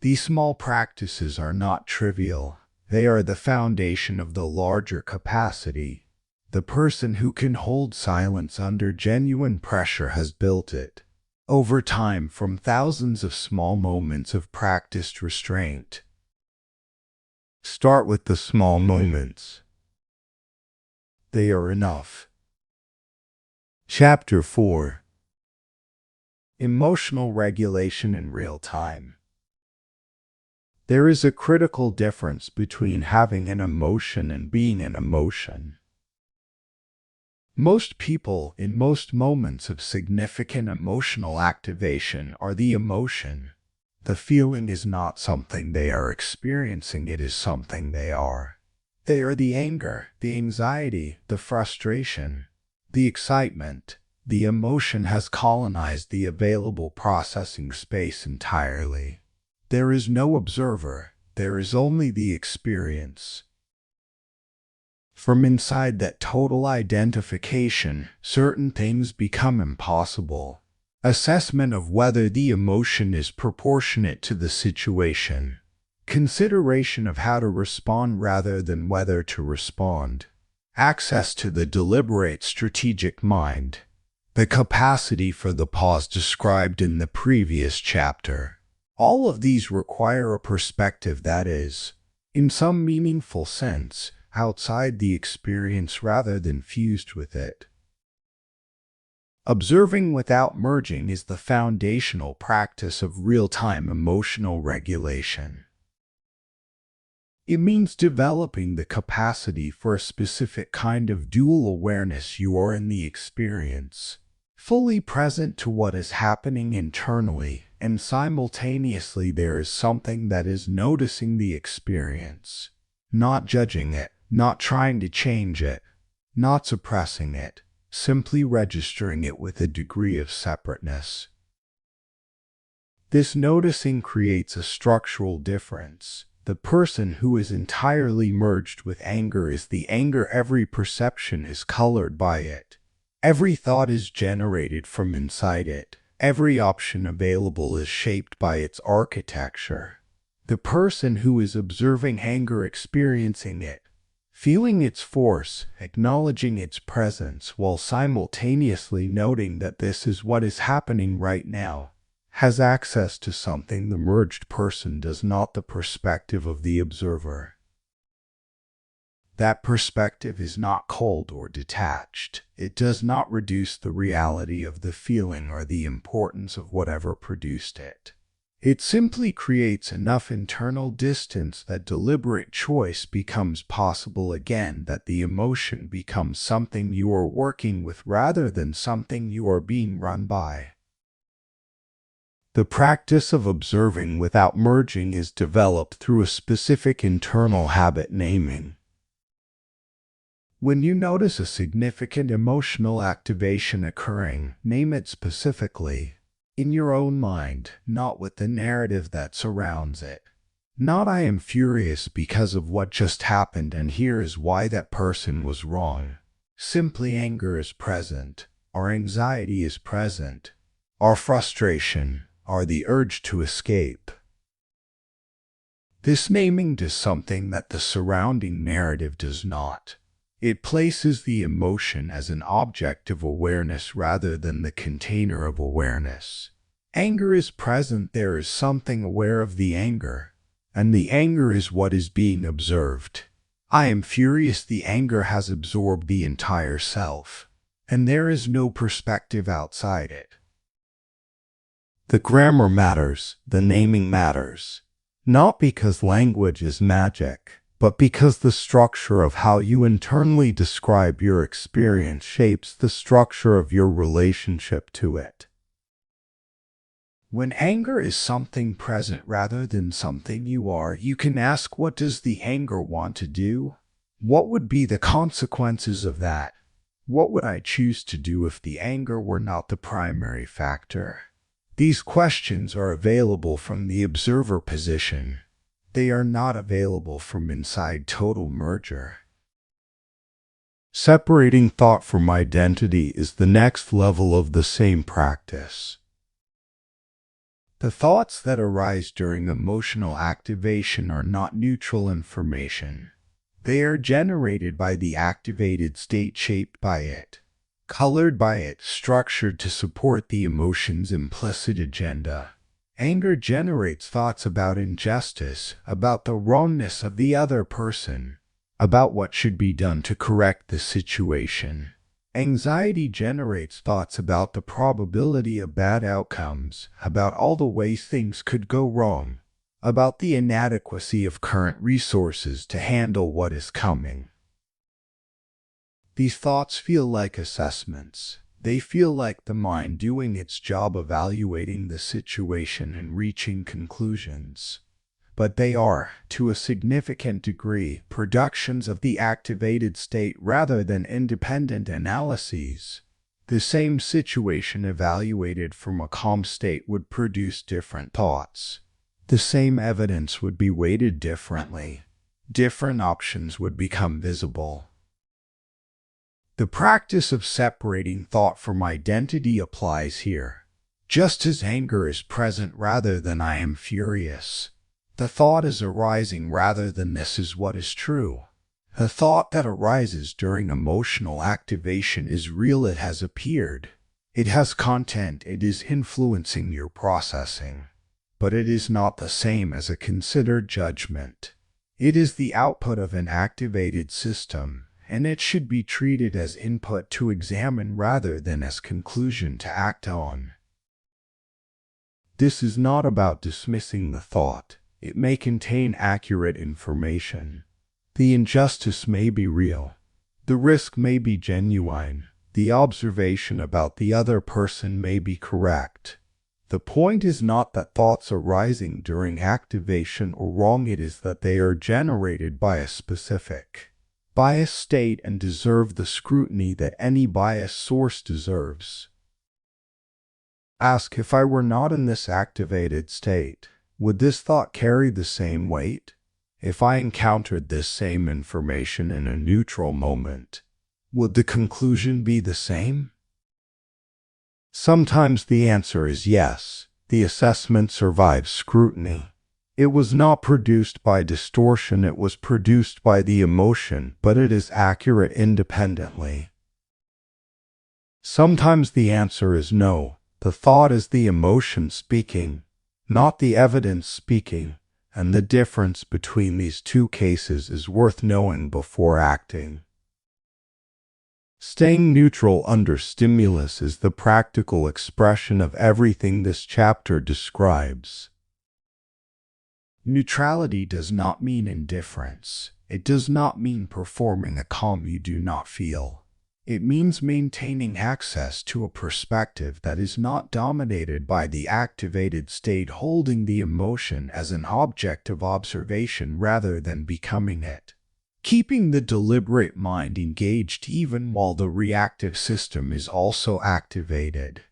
These small practices are not trivial. They are the foundation of the larger capacity. The person who can hold silence under genuine pressure has built it over time from thousands of small moments of practiced restraint. Start with the small moments. They are enough. Chapter 4. Emotional regulation in real time. There is a critical difference between having an emotion and being an emotion. Most people, in most moments of significant emotional activation, are the emotion. The feeling is not something they are experiencing, it is something they are. They are the anger, the anxiety, the frustration, the excitement. The emotion has colonized the available processing space entirely. There is no observer, there is only the experience. From inside that total identification, certain things become impossible. Assessment of whether the emotion is proportionate to the situation. Consideration of how to respond rather than whether to respond. Access to the deliberate strategic mind. The capacity for the pause described in the previous chapter. All of these require a perspective that is, in some meaningful sense, outside the experience rather than fused with it. Observing without merging is the foundational practice of real-time emotional regulation. It means developing the capacity for a specific kind of dual awareness. You are in the experience, fully present to what is happening internally, and simultaneously there is something that is noticing the experience, not judging it, not trying to change it, not suppressing it, simply registering it with a degree of separateness. This noticing creates a structural difference. The person who is entirely merged with anger is the anger. Every perception is colored by it. Every thought is generated from inside it. Every option available is shaped by its architecture. The person who is observing anger, experiencing it, feeling its force, acknowledging its presence while simultaneously noting that this is what is happening right now, has access to something the merged person does not: the perspective of the observer. That perspective is not cold or detached. It does not reduce the reality of the feeling or the importance of whatever produced it. It simply creates enough internal distance that deliberate choice becomes possible again, that the emotion becomes something you are working with rather than something you are being run by. The practice of observing without merging is developed through a specific internal habit: naming. When you notice a significant emotional activation occurring, name it specifically, in your own mind, not with the narrative that surrounds it. Not "I am furious because of what just happened and here is why that person was wrong." Simply, anger is present, our anxiety is present, our frustration, or the urge to escape. This naming does something that the surrounding narrative does not. It places the emotion as an object of awareness rather than the container of awareness. Anger is present, there is something aware of the anger, and the anger is what is being observed. I am furious. The anger has absorbed the entire self, and there is no perspective outside it. The grammar matters, the naming matters, not because language is magic, but because the structure of how you internally describe your experience shapes the structure of your relationship to it. When anger is something present rather than something you are, you can ask, what does the anger want to do? What would be the consequences of that? What would I choose to do if the anger were not the primary factor? These questions are available from the observer position. They are not available from inside total merger. Separating thought from identity is the next level of the same practice. The thoughts that arise during emotional activation are not neutral information. They are generated by the activated state, shaped by it, colored by it, structured to support the emotion's implicit agenda. Anger generates thoughts about injustice, about the wrongness of the other person, about what should be done to correct the situation. Anxiety generates thoughts about the probability of bad outcomes, about all the ways things could go wrong, about the inadequacy of current resources to handle what is coming. These thoughts feel like assessments. They feel like the mind doing its job, evaluating the situation and reaching conclusions. But they are, to a significant degree, productions of the activated state rather than independent analyses. The same situation evaluated from a calm state would produce different thoughts. The same evidence would be weighted differently. Different options would become visible. The practice of separating thought from identity applies here. Just as anger is present rather than I am furious, the thought is arising rather than this is what is true. The thought that arises during emotional activation is real. It has appeared. It has content. It is influencing your processing. But it is not the same as a considered judgment. It is the output of an activated system, and it should be treated as input to examine rather than as conclusion to act on. This is not about dismissing the thought. It may contain accurate information. The injustice may be real. The risk may be genuine. The observation about the other person may be correct. The point is not that thoughts arising during activation are wrong. It is that they are generated by a specific bias state and deserve the scrutiny that any bias source deserves. Ask, if I were not in this activated state, would this thought carry the same weight? If I encountered this same information in a neutral moment, would the conclusion be the same? Sometimes the answer is yes. The assessment survives scrutiny. It was not produced by distortion, it was produced by the emotion, but it is accurate independently. Sometimes the answer is no. The thought is the emotion speaking, not the evidence speaking, and the difference between these two cases is worth knowing before acting. Staying neutral under stimulus is the practical expression of everything this chapter describes. Neutrality does not mean indifference. It does not mean performing a calm you do not feel. It means maintaining access to a perspective that is not dominated by the activated state, holding the emotion as an object of observation rather than becoming it. Keeping the deliberate mind engaged even while the reactive system is also activated.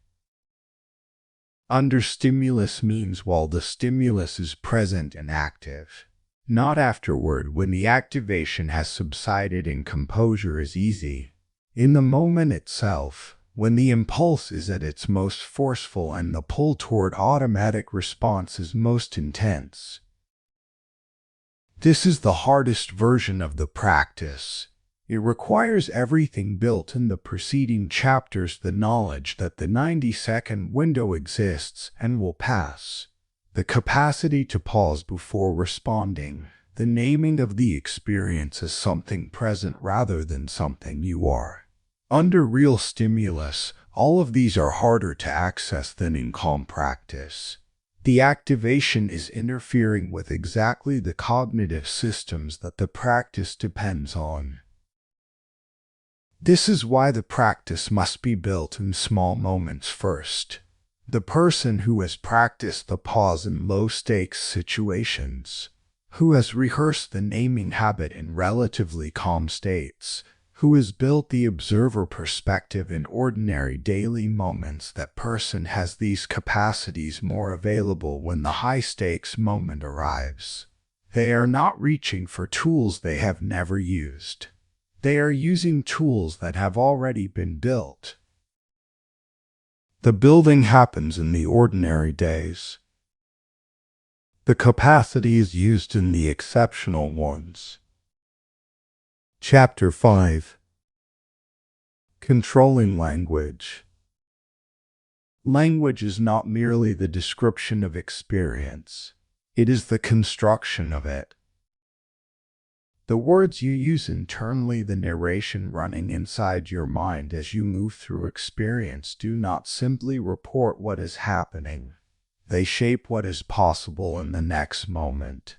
Under stimulus means while the stimulus is present and active, not afterward when the activation has subsided and composure is easy. In the moment itself, when the impulse is at its most forceful and the pull toward automatic response is most intense. This is the hardest version of the practice. It requires everything built in the preceding chapters: the knowledge that the 90-second window exists and will pass, the capacity to pause before responding, The naming of the experience as something present rather than something you are. Under real stimulus, all of these are harder to access than in calm practice. The activation is interfering with exactly the cognitive systems that the practice depends on. This is why the practice must be built in small moments first. The person who has practiced the pause in low-stakes situations, who has rehearsed the naming habit in relatively calm states, who has built the observer perspective in ordinary daily moments, that person has these capacities more available when the high-stakes moment arrives. They are not reaching for tools they have never used. They are using tools that have already been built. The building happens in the ordinary days. The capacity is used in the exceptional ones. Chapter 5. Controlling language. Language is not merely the description of experience. It is the construction of it. The words you use internally, the narration running inside your mind as you move through experience, do not simply report what is happening. They shape what is possible in the next moment.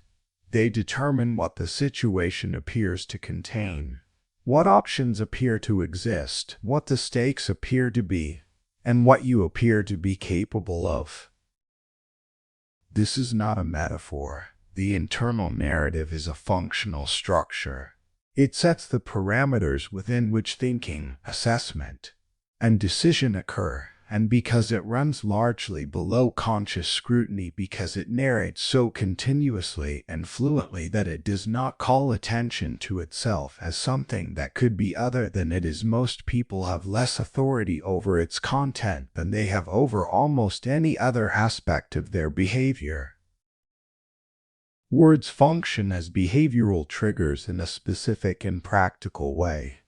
They determine what the situation appears to contain, what options appear to exist, what the stakes appear to be, and what you appear to be capable of. This is not a metaphor. The internal narrative is a functional structure. It sets the parameters within which thinking, assessment, and decision occur, and because it runs largely below conscious scrutiny, because it narrates so continuously and fluently that it does not call attention to itself as something that could be other than it is, most people have less authority over its content than they have over almost any other aspect of their behavior. Words function as behavioral triggers in a specific and practical way.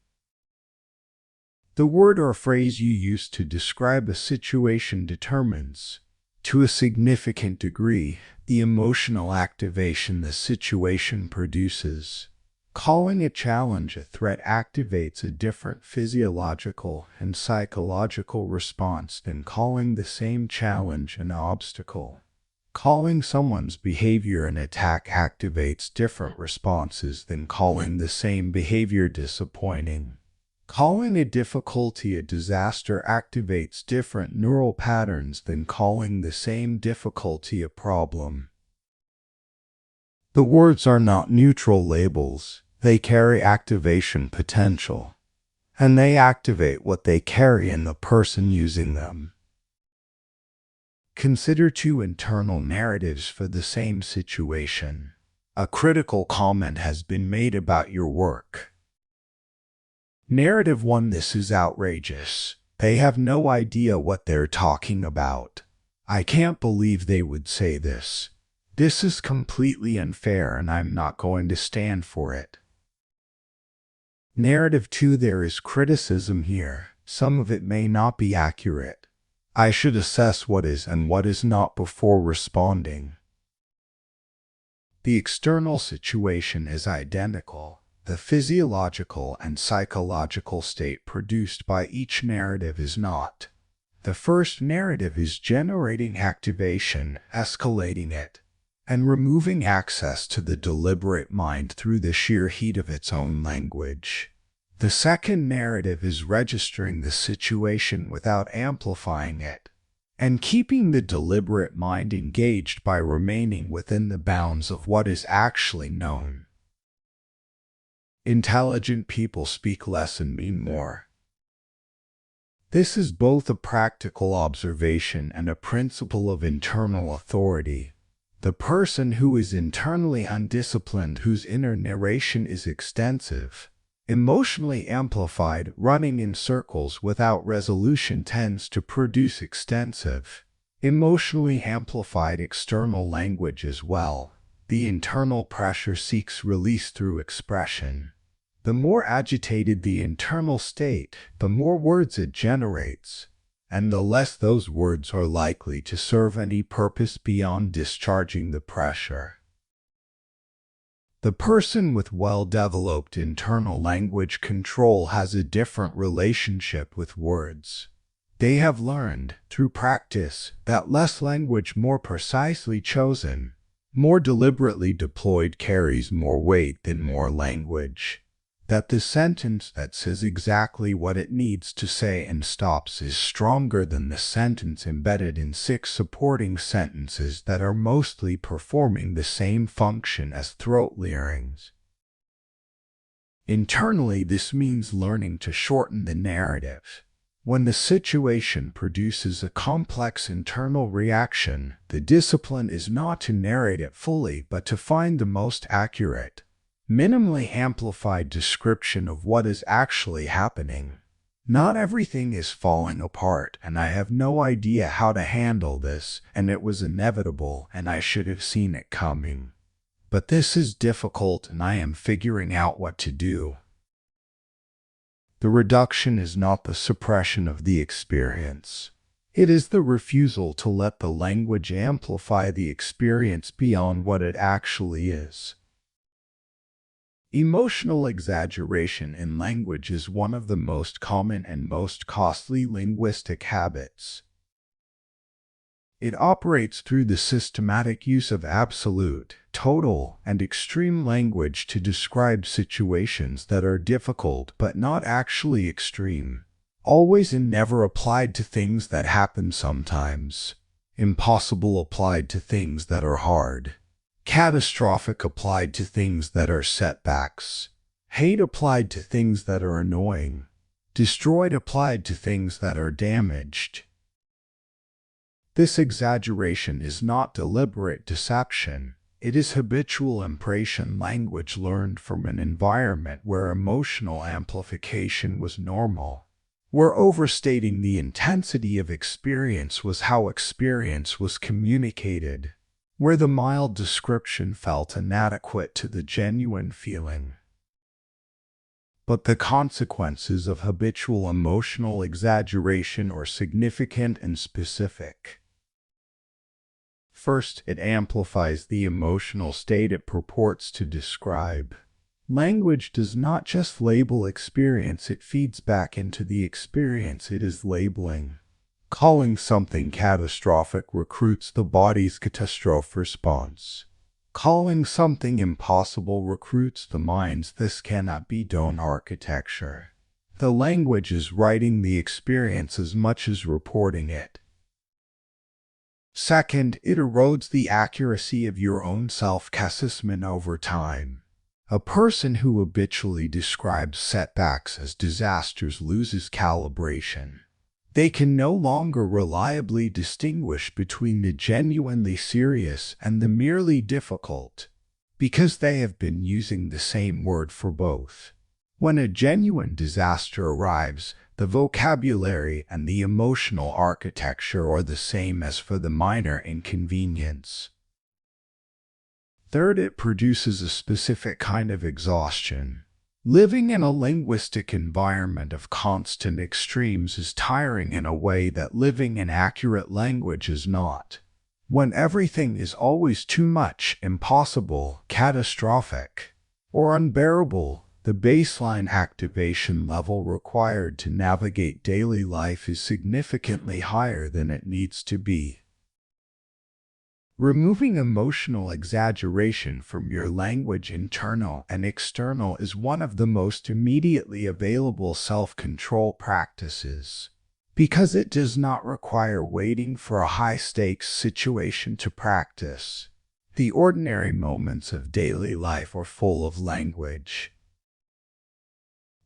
The word or phrase you use to describe a situation determines, to a significant degree, the emotional activation the situation produces. Calling a challenge a threat activates a different physiological and psychological response than calling the same challenge an obstacle. Calling someone's behavior an attack activates different responses than calling the same behavior disappointing. Calling a difficulty a disaster activates different neural patterns than calling the same difficulty a problem. The words are not neutral labels. They carry activation potential, and they activate what they carry in the person using them. Consider two internal narratives for the same situation. A critical comment has been made about your work. Narrative 1: this is outrageous. They have no idea what they're talking about. I can't believe they would say this. This is completely unfair and I'm not going to stand for it. Narrative 2: there is criticism here. Some of it may not be accurate. I should assess what is and what is not before responding. The external situation is identical. The physiological and psychological state produced by each narrative is not. The first narrative is generating activation, escalating it, and removing access to the deliberate mind through the sheer heat of its own language. The second narrative is registering the situation without amplifying it, and keeping the deliberate mind engaged by remaining within the bounds of what is actually known. Intelligent people speak less and mean more. This is both a practical observation and a principle of internal authority. The person who is internally undisciplined, whose inner narration is extensive, emotionally amplified, running in circles without resolution, tends to produce extensive, emotionally amplified external language as well. The internal pressure seeks release through expression. The more agitated the internal state, the more words it generates, and the less those words are likely to serve any purpose beyond discharging the pressure. The person with well-developed internal language control has a different relationship with words. They have learned, through practice, that less language more precisely chosen, more deliberately deployed carries more weight than more language. That the sentence that says exactly what it needs to say and stops is stronger than the sentence embedded in 6 supporting sentences that are mostly performing the same function as throat clearings. Internally, this means learning to shorten the narrative. When the situation produces a complex internal reaction, the discipline is not to narrate it fully, but to find the most accurate, minimally amplified description of what is actually happening. Not everything is falling apart, and I have no idea how to handle this, and it was inevitable, and I should have seen it coming. But this is difficult, and I am figuring out what to do. The reduction is not the suppression of the experience. It is the refusal to let the language amplify the experience beyond what it actually is. Emotional exaggeration in language is one of the most common and most costly linguistic habits. It operates through the systematic use of absolute, total, and extreme language to describe situations that are difficult but not actually extreme. Always and never applied to things that happen sometimes. Impossible applied to things that are hard. Catastrophic applied to things that are setbacks. Hate applied to things that are annoying. Destroyed applied to things that are damaged. This exaggeration is not deliberate deception. It is habitual impression language learned from an environment where emotional amplification was normal, where overstating the intensity of experience was how experience was communicated, where the mild description felt inadequate to the genuine feeling. But the consequences of habitual emotional exaggeration are significant and specific. First, it amplifies the emotional state it purports to describe. Language does not just label experience, it feeds back into the experience it is labeling. Calling something catastrophic recruits the body's catastrophe response. Calling something impossible recruits the mind's "this cannot be done" architecture. The language is writing the experience as much as reporting it. Second, it erodes the accuracy of your own self-assessment over time. A person who habitually describes setbacks as disasters loses calibration. They can no longer reliably distinguish between the genuinely serious and the merely difficult, because they have been using the same word for both. When a genuine disaster arrives, the vocabulary and the emotional architecture are the same as for the minor inconvenience. Third, it produces a specific kind of exhaustion. Living in a linguistic environment of constant extremes is tiring in a way that living in accurate language is not. When everything is always too much, impossible, catastrophic, or unbearable, the baseline activation level required to navigate daily life is significantly higher than it needs to be. Removing emotional exaggeration from your language, internal and external, is one of the most immediately available self-control practices, because it does not require waiting for a high-stakes situation to practice. The ordinary moments of daily life are full of language.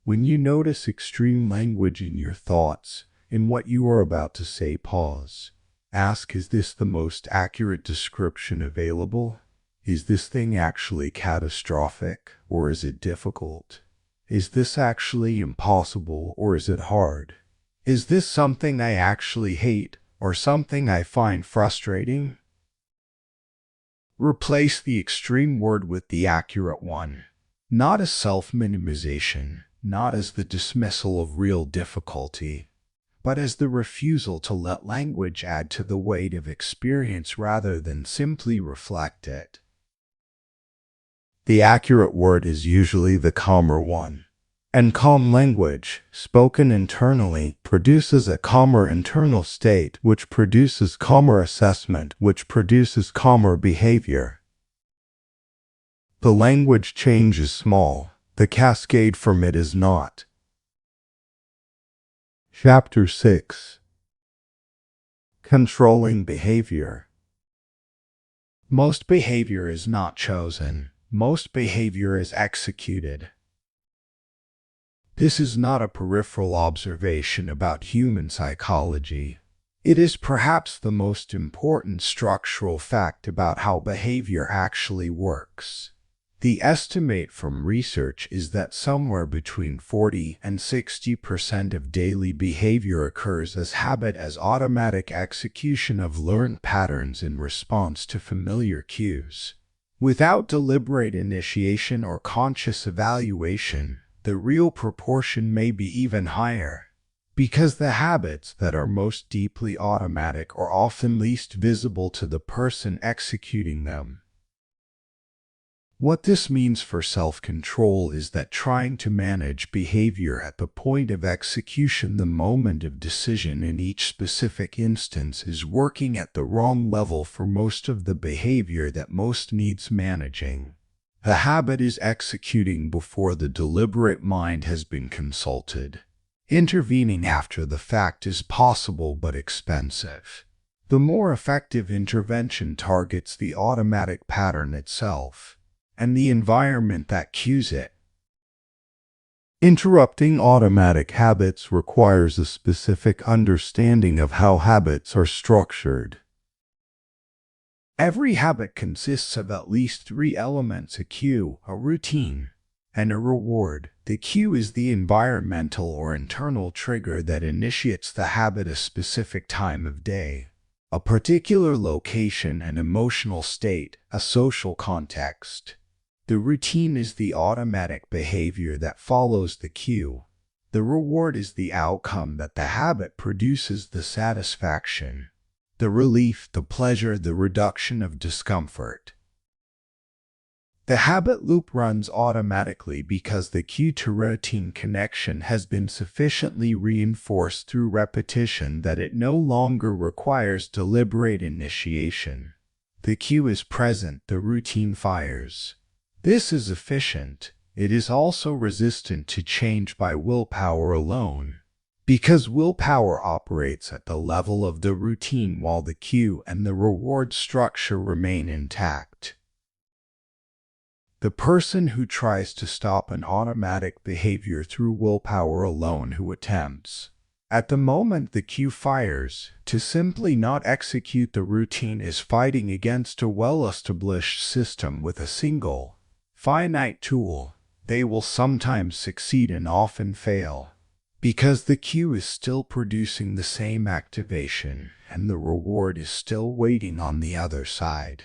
When you notice extreme language in your thoughts, in what you are about to say, pause. Ask, is this the most accurate description available? Is this thing actually catastrophic, or is it difficult? Is this actually impossible, or is it hard? Is this something I actually hate, or something I find frustrating? Replace the extreme word with the accurate one. Not as self-minimization, not as the dismissal of real difficulty, but as the refusal to let language add to the weight of experience rather than simply reflect it. The accurate word is usually the calmer one. And calm language, spoken internally, produces a calmer internal state, which produces calmer assessment, which produces calmer behavior. The language change is small, the cascade from it is not. Chapter 6. Controlling behavior. Most behavior is not chosen. Most behavior is executed. This is not a peripheral observation about human psychology. It is perhaps the most important structural fact about how behavior actually works. The estimate from research is that somewhere between 40 and 60% of daily behavior occurs as habit, as automatic execution of learned patterns in response to familiar cues. Without deliberate initiation or conscious evaluation, the real proportion may be even higher, because the habits that are most deeply automatic are often least visible to the person executing them. What this means for self-control is that trying to manage behavior at the point of execution, the moment of decision in each specific instance, is working at the wrong level for most of the behavior that most needs managing. The habit is executing before the deliberate mind has been consulted. Intervening after the fact is possible but expensive. The more effective intervention targets the automatic pattern itself and the environment that cues it. Interrupting automatic habits requires a specific understanding of how habits are structured. Every habit consists of at least three elements: a cue, a routine, and a reward. The cue is the environmental or internal trigger that initiates the habit: a specific time of day, a particular location and emotional state, a social context. The routine is the automatic behavior that follows the cue. The reward is the outcome that the habit produces: the satisfaction, the relief, the pleasure, the reduction of discomfort. The habit loop runs automatically because the cue-to-routine connection has been sufficiently reinforced through repetition that it no longer requires deliberate initiation. The cue is present, the routine fires. This is efficient. It is also resistant to change by willpower alone, because willpower operates at the level of the routine while the cue and the reward structure remain intact. The person who tries to stop an automatic behavior through willpower alone, who attempts, at the moment the cue fires, to simply not execute the routine, is fighting against a well-established system with a single, finite tool. They will sometimes succeed and often fail, because the cue is still producing the same activation and the reward is still waiting on the other side.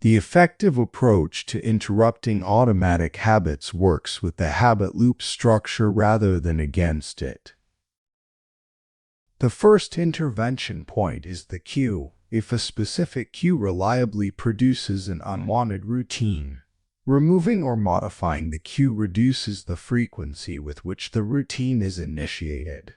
The effective approach to interrupting automatic habits works with the habit loop structure rather than against it. The first intervention point is the cue. If a specific cue reliably produces an unwanted routine, removing or modifying the cue reduces the frequency with which the routine is initiated.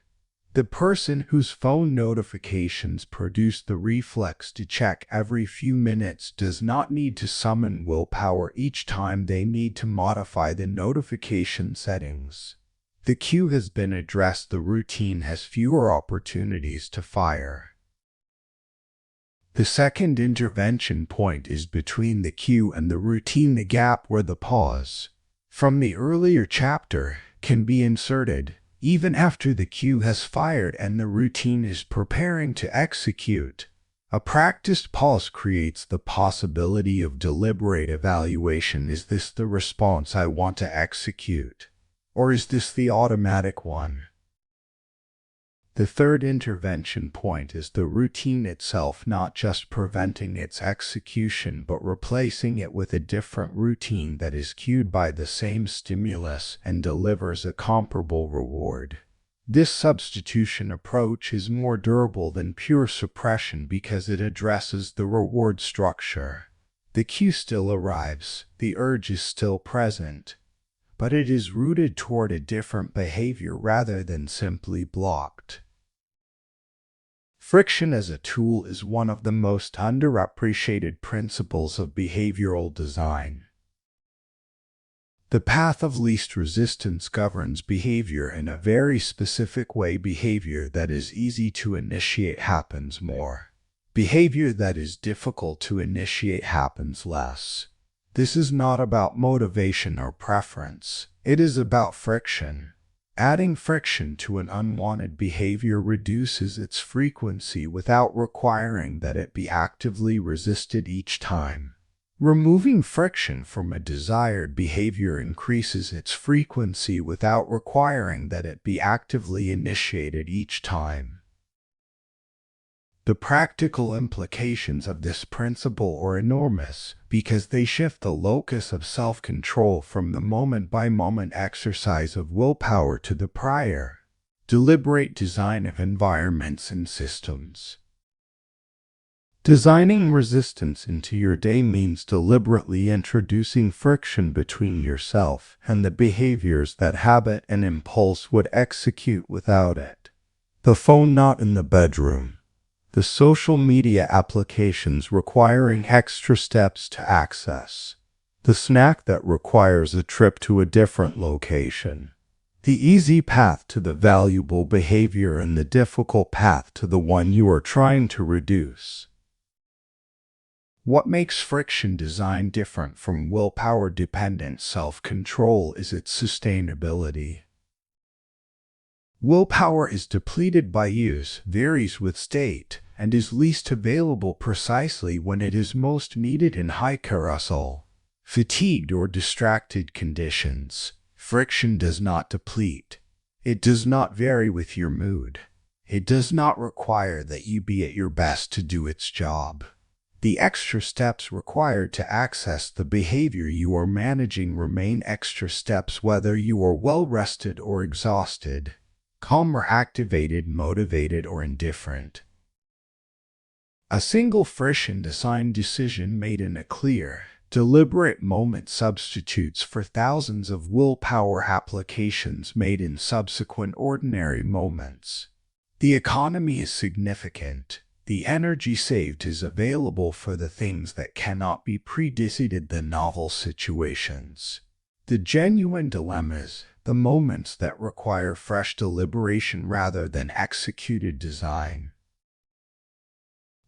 The person whose phone notifications produce the reflex to check every few minutes does not need to summon willpower each time they need to modify the notification settings. The cue has been addressed, the routine has fewer opportunities to fire. The second intervention point is between the cue and the routine, the gap where the pause from the earlier chapter can be inserted, even after the cue has fired and the routine is preparing to execute. A practiced pause creates the possibility of deliberate evaluation. Is this the response I want to execute? Or is this the automatic one? The third intervention point is the routine itself, not just preventing its execution but replacing it with a different routine that is cued by the same stimulus and delivers a comparable reward. This substitution approach is more durable than pure suppression because it addresses the reward structure. The cue still arrives, the urge is still present, but it is rooted toward a different behavior rather than simply blocked. Friction as a tool is one of the most underappreciated principles of behavioral design. The path of least resistance governs behavior in a very specific way. Behavior that is easy to initiate happens more. Behavior that is difficult to initiate happens less. This is not about motivation or preference. It is about friction. Adding friction to an unwanted behavior reduces its frequency without requiring that it be actively resisted each time. Removing friction from a desired behavior increases its frequency without requiring that it be actively initiated each time. The practical implications of this principle are enormous because they shift the locus of self-control from the moment-by-moment exercise of willpower to the prior, deliberate design of environments and systems. Designing resistance into your day means deliberately introducing friction between yourself and the behaviors that habit and impulse would execute without it. The phone not in the bedroom. The social media applications requiring extra steps to access. The snack that requires a trip to a different location. The easy path to the valuable behavior and the difficult path to the one you are trying to reduce. What makes friction design different from willpower-dependent self-control is its sustainability. Willpower is depleted by use, varies with state, and is least available precisely when it is most needed in high carousel, fatigued or distracted conditions. Friction does not deplete. It does not vary with your mood. It does not require that you be at your best to do its job. The extra steps required to access the behavior you are managing remain extra steps whether you are well-rested or exhausted, calm or activated, motivated or indifferent. A single friction-designed decision made in a clear, deliberate moment substitutes for thousands of willpower applications made in subsequent ordinary moments. The economy is significant. The energy saved is available for the things that cannot be pre-decided, the novel situations. The genuine dilemmas, the moments that require fresh deliberation rather than executed design.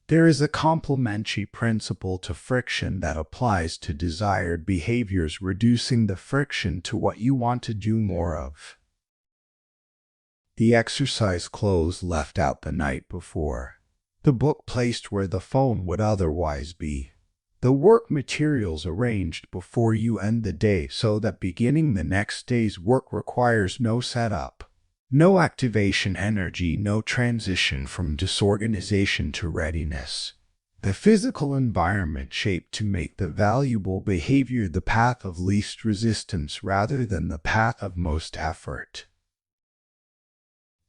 There is a complementary principle to friction that applies to desired behaviors, reducing the friction to what you want to do more of. The exercise clothes left out the night before. The book placed where the phone would otherwise be. The work materials arranged before you end the day so that beginning the next day's work requires no setup, no activation energy, no transition from disorganization to readiness. The physical environment shaped to make the valuable behavior the path of least resistance rather than the path of most effort.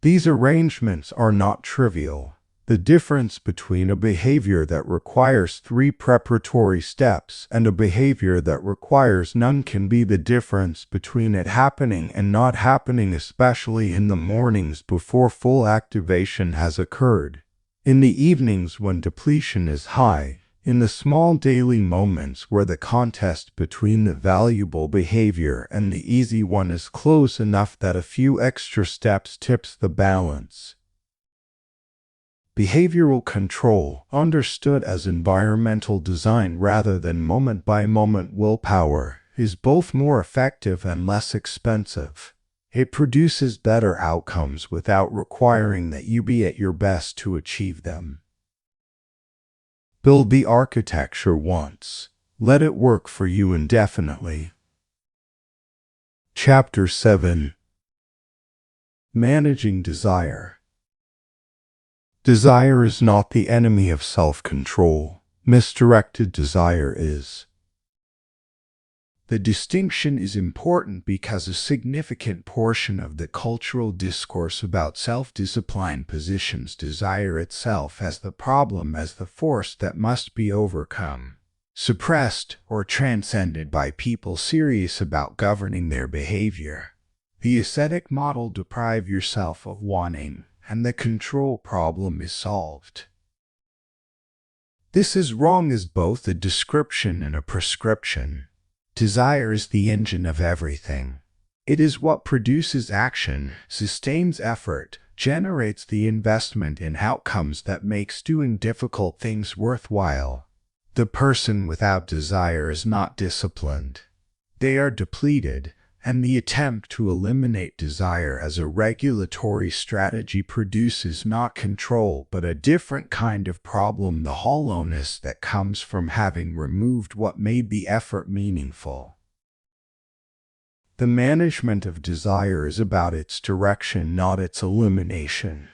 These arrangements are not trivial. The difference between a behavior that requires 3 preparatory steps and a behavior that requires none can be the difference between it happening and not happening, especially in the mornings before full activation has occurred, in the evenings when depletion is high, in the small daily moments where the contest between the valuable behavior and the easy one is close enough that a few extra steps tips the balance. Behavioral control, understood as environmental design rather than moment-by-moment willpower, is both more effective and less expensive. It produces better outcomes without requiring that you be at your best to achieve them. Build the architecture once. Let it work for you indefinitely. Chapter 7. Managing Desire. Desire is not the enemy of self-control. Misdirected desire is. The distinction is important because a significant portion of the cultural discourse about self-discipline positions desire itself as the problem, as the force that must be overcome. suppressed or transcended by people serious about governing their behavior. The ascetic model deprive yourself of wanting, and the control problem is solved. This is wrong as both a description and a prescription. Desire is the engine of everything. It is what produces action, sustains effort, generates the investment in outcomes that makes doing difficult things worthwhile. The person without desire is not disciplined. They are depleted, and the attempt to eliminate desire as a regulatory strategy produces not control but a different kind of problem, the hollowness that comes from having removed what made the effort meaningful. The management of desire is about its direction, not its elimination.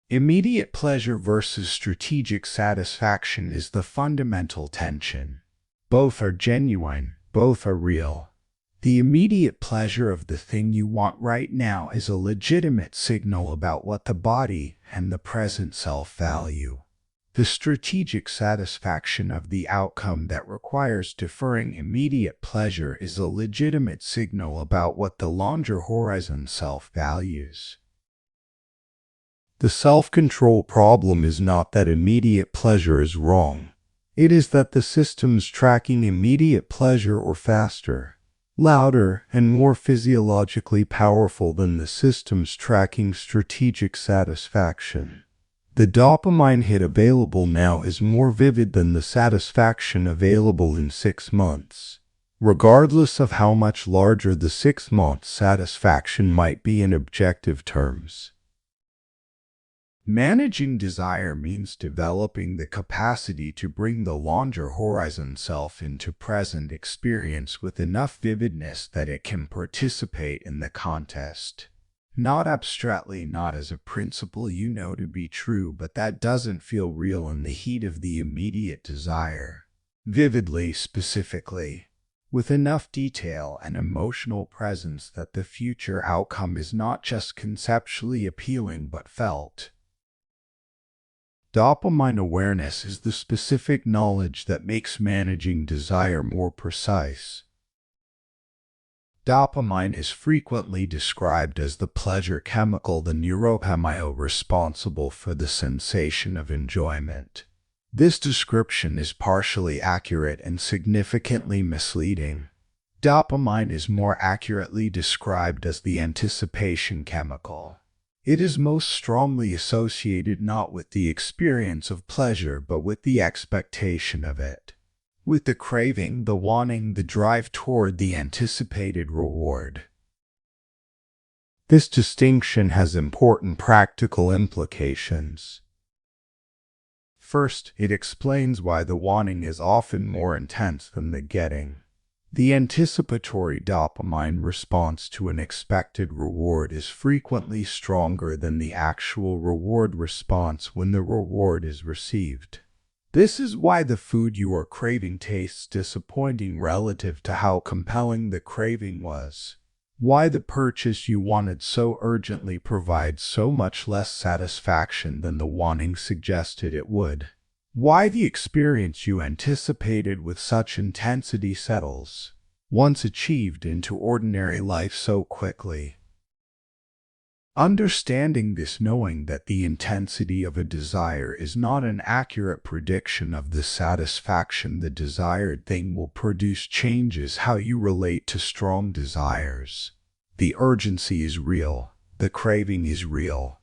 Immediate pleasure versus strategic satisfaction is the fundamental tension. Both are genuine, both are real. The immediate pleasure of the thing you want right now is a legitimate signal about what the body and the present self value. The strategic satisfaction of the outcome that requires deferring immediate pleasure is a legitimate signal about what the longer horizon self values. The self-control problem is not that immediate pleasure is wrong. It is that the systems tracking immediate pleasure are faster, louder, and more physiologically powerful than the systems tracking strategic satisfaction. The dopamine hit available now is more vivid than the satisfaction available in 6 months, regardless of how much larger the 6-month satisfaction might be in objective terms. Managing desire means developing the capacity to bring the longer horizon self into present experience with enough vividness that it can participate in the contest. Not abstractly, not as a principle you know to be true, but that doesn't feel real in the heat of the immediate desire. Vividly, specifically, with enough detail and emotional presence that the future outcome is not just conceptually appealing but felt. Dopamine awareness is the specific knowledge that makes managing desire more precise. Dopamine is frequently described as the pleasure chemical, the neurochemical responsible for the sensation of enjoyment. This description is partially accurate and significantly misleading. Dopamine is more accurately described as the anticipation chemical. It is most strongly associated not with the experience of pleasure but with the expectation of it, with the craving, the wanting, the drive toward the anticipated reward. This distinction has important practical implications. First, it explains why the wanting is often more intense than the getting. The anticipatory dopamine response to an expected reward is frequently stronger than the actual reward response when the reward is received. This is why the food you are craving tastes disappointing relative to how compelling the craving was. Why the purchase you wanted so urgently provides so much less satisfaction than the wanting suggested it would. Why the experience you anticipated with such intensity settles, once achieved, into ordinary life so quickly. Understanding this, knowing that the intensity of a desire is not an accurate prediction of the satisfaction the desired thing will produce, changes how you relate to strong desires. The urgency is real, the craving is real.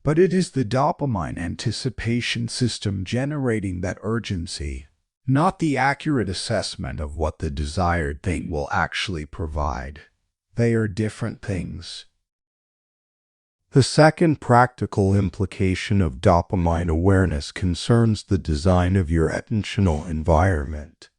But it is the dopamine anticipation system generating that urgency, not the accurate assessment of what the desired thing will actually provide. They are different things. The second practical implication of dopamine awareness concerns the design of your attentional environment.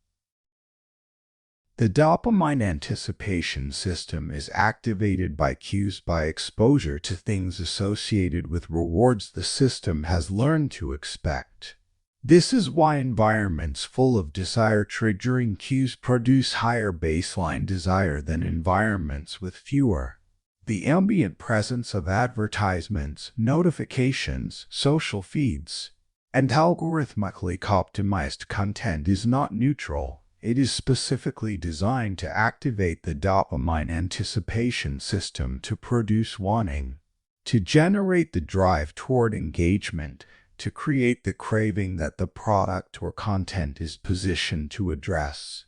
The dopamine anticipation system is activated by cues, by exposure to things associated with rewards the system has learned to expect. This is why environments full of desire-triggering cues produce higher baseline desire than environments with fewer. The ambient presence of advertisements, notifications, social feeds, And algorithmically optimized content is not neutral. It is specifically designed to activate the dopamine anticipation system to produce wanting, to generate the drive toward engagement, to create the craving that the product or content is positioned to address.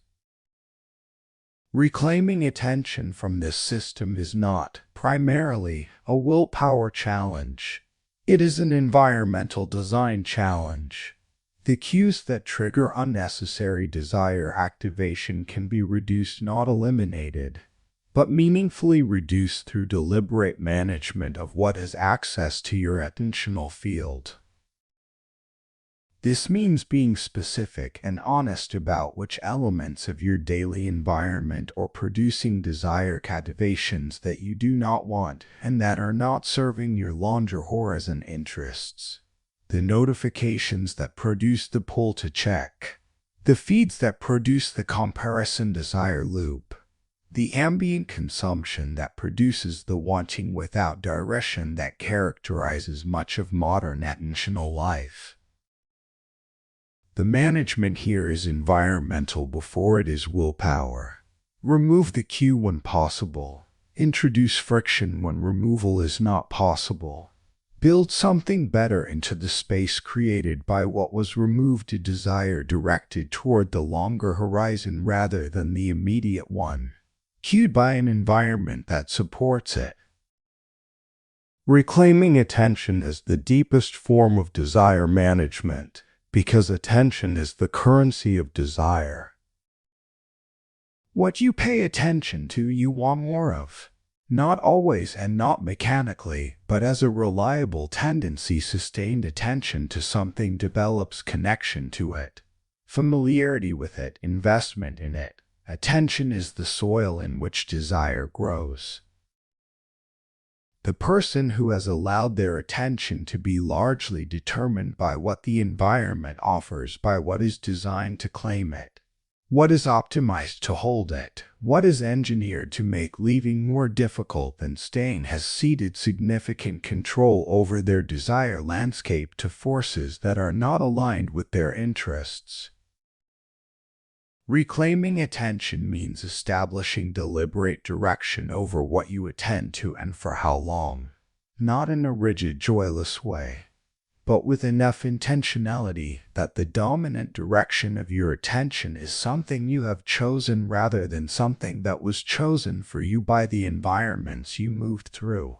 Reclaiming attention from this system is not, primarily, a willpower challenge. It is an environmental design challenge. The cues that trigger unnecessary desire activation can be reduced, not eliminated, but meaningfully reduced through deliberate management of what has access to your attentional field. This means being specific and honest about which elements of your daily environment are producing desire activations that you do not want and that are not serving your larger horizon interests. The notifications that produce the pull to check, the feeds that produce the comparison desire loop, the ambient consumption that produces the wanting without direction that characterizes much of modern attentional life. The management here is environmental before it is willpower. Remove the cue when possible. Introduce friction when removal is not possible. Build something better into the space created by what was removed to desire directed toward the longer horizon rather than the immediate one, cued by an environment that supports it. Reclaiming attention is the deepest form of desire management, because attention is the currency of desire. What you pay attention to, you want more of. Not always and not mechanically, but as a reliable tendency. Sustained attention to something develops connection to it, familiarity with it, investment in it. Attention is the soil in which desire grows. The person who has allowed their attention to be largely determined by what the environment offers, by what is designed to claim it, what is optimized to hold it, what is engineered to make leaving more difficult than staying, has ceded significant control over their desire landscape to forces that are not aligned with their interests. Reclaiming attention means establishing deliberate direction over what you attend to and for how long, not in a rigid, joyless way, but with enough intentionality that the dominant direction of your attention is something you have chosen rather than something that was chosen for you by the environments you moved through.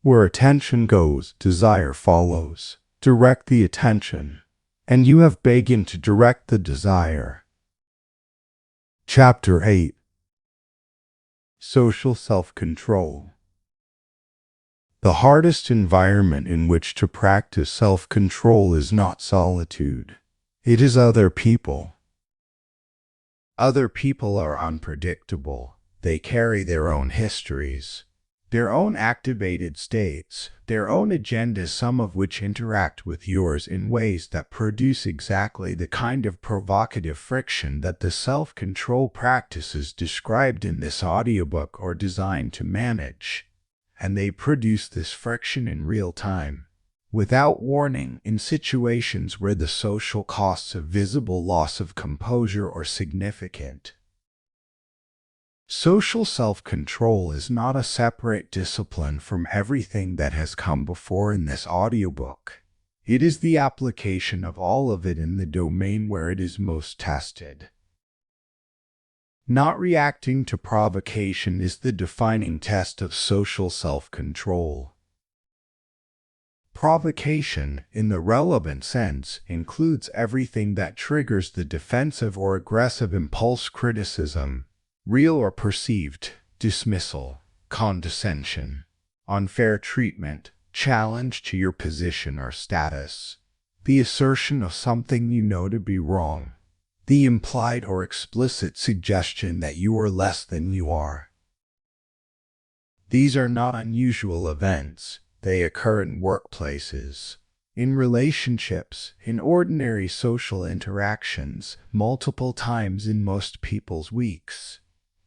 Where attention goes, desire follows. Direct the attention, and you have begun to direct the desire. Chapter 8. Social Self-Control. The hardest environment in which to practice self-control is not solitude. It is other people. Other people are unpredictable. They carry their own histories, their own activated states, their own agendas, some of which interact with yours in ways that produce exactly the kind of provocative friction that the self-control practices described in this audiobook are designed to manage. And they produce this friction in real time, without warning, in situations where the social costs of visible loss of composure are significant. Social self-control is not a separate discipline from everything that has come before in this audiobook. It is the application of all of it in the domain where it is most tested. Not reacting to provocation is the defining test of social self-control. Provocation, in the relevant sense, includes everything that triggers the defensive or aggressive impulse: criticism, real or perceived, dismissal, condescension, unfair treatment, challenge to your position or status, the assertion of something you know to be wrong, the implied or explicit suggestion that you are less than you are. These are not unusual events. They occur in workplaces, in relationships, in ordinary social interactions, multiple times in most people's weeks.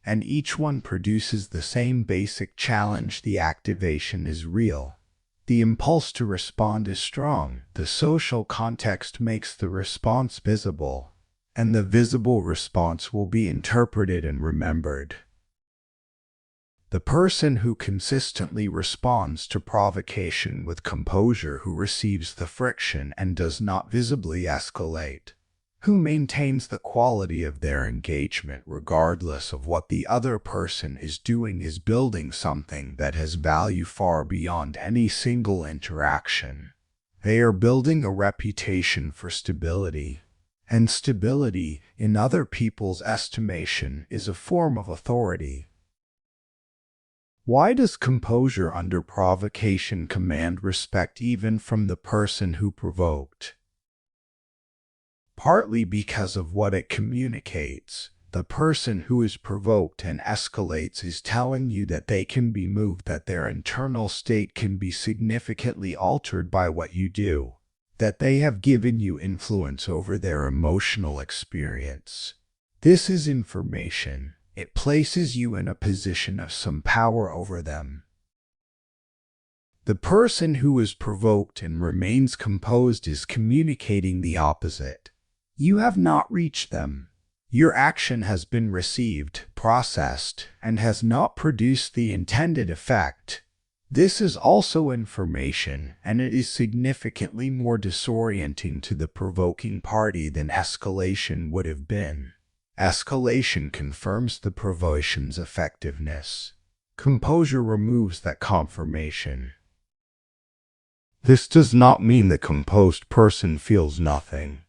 And each one produces the same basic challenge: the activation is real. The impulse to respond is strong. The social context makes the response visible, and the visible response will be interpreted and remembered. The person who consistently responds to provocation with composure, who receives the friction and does not visibly escalate, who maintains the quality of their engagement regardless of what the other person is doing, is building something that has value far beyond any single interaction. They are building a reputation for stability, and stability, in other people's estimation, is a form of authority. Why does composure under provocation command respect even from the person who provoked? Partly because of what it communicates. The person who is provoked and escalates is telling you that they can be moved, that their internal state can be significantly altered by what you do, that they have given you influence over their emotional experience. This is information. It places you in a position of some power over them. The person who is provoked and remains composed is communicating the opposite. You have not reached them. Your action has been received, processed, and has not produced the intended effect. This is also information, and it is significantly more disorienting to the provoking party than escalation would have been. Escalation confirms the provocation's effectiveness. Composure removes that confirmation. This does not mean the composed person feels nothing.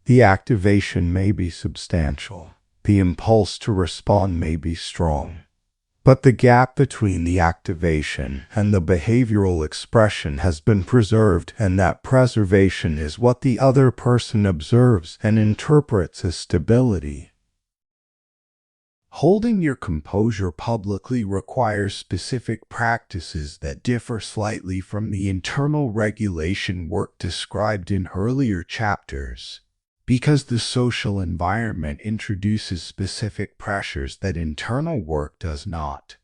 The activation may be substantial. The impulse to respond may be strong. But the gap between the activation and the behavioral expression has been preserved, and that preservation is what the other person observes and interprets as stability. Holding your composure publicly requires specific practices that differ slightly from the internal regulation work described in earlier chapters, because the social environment introduces specific pressures that internal work does not.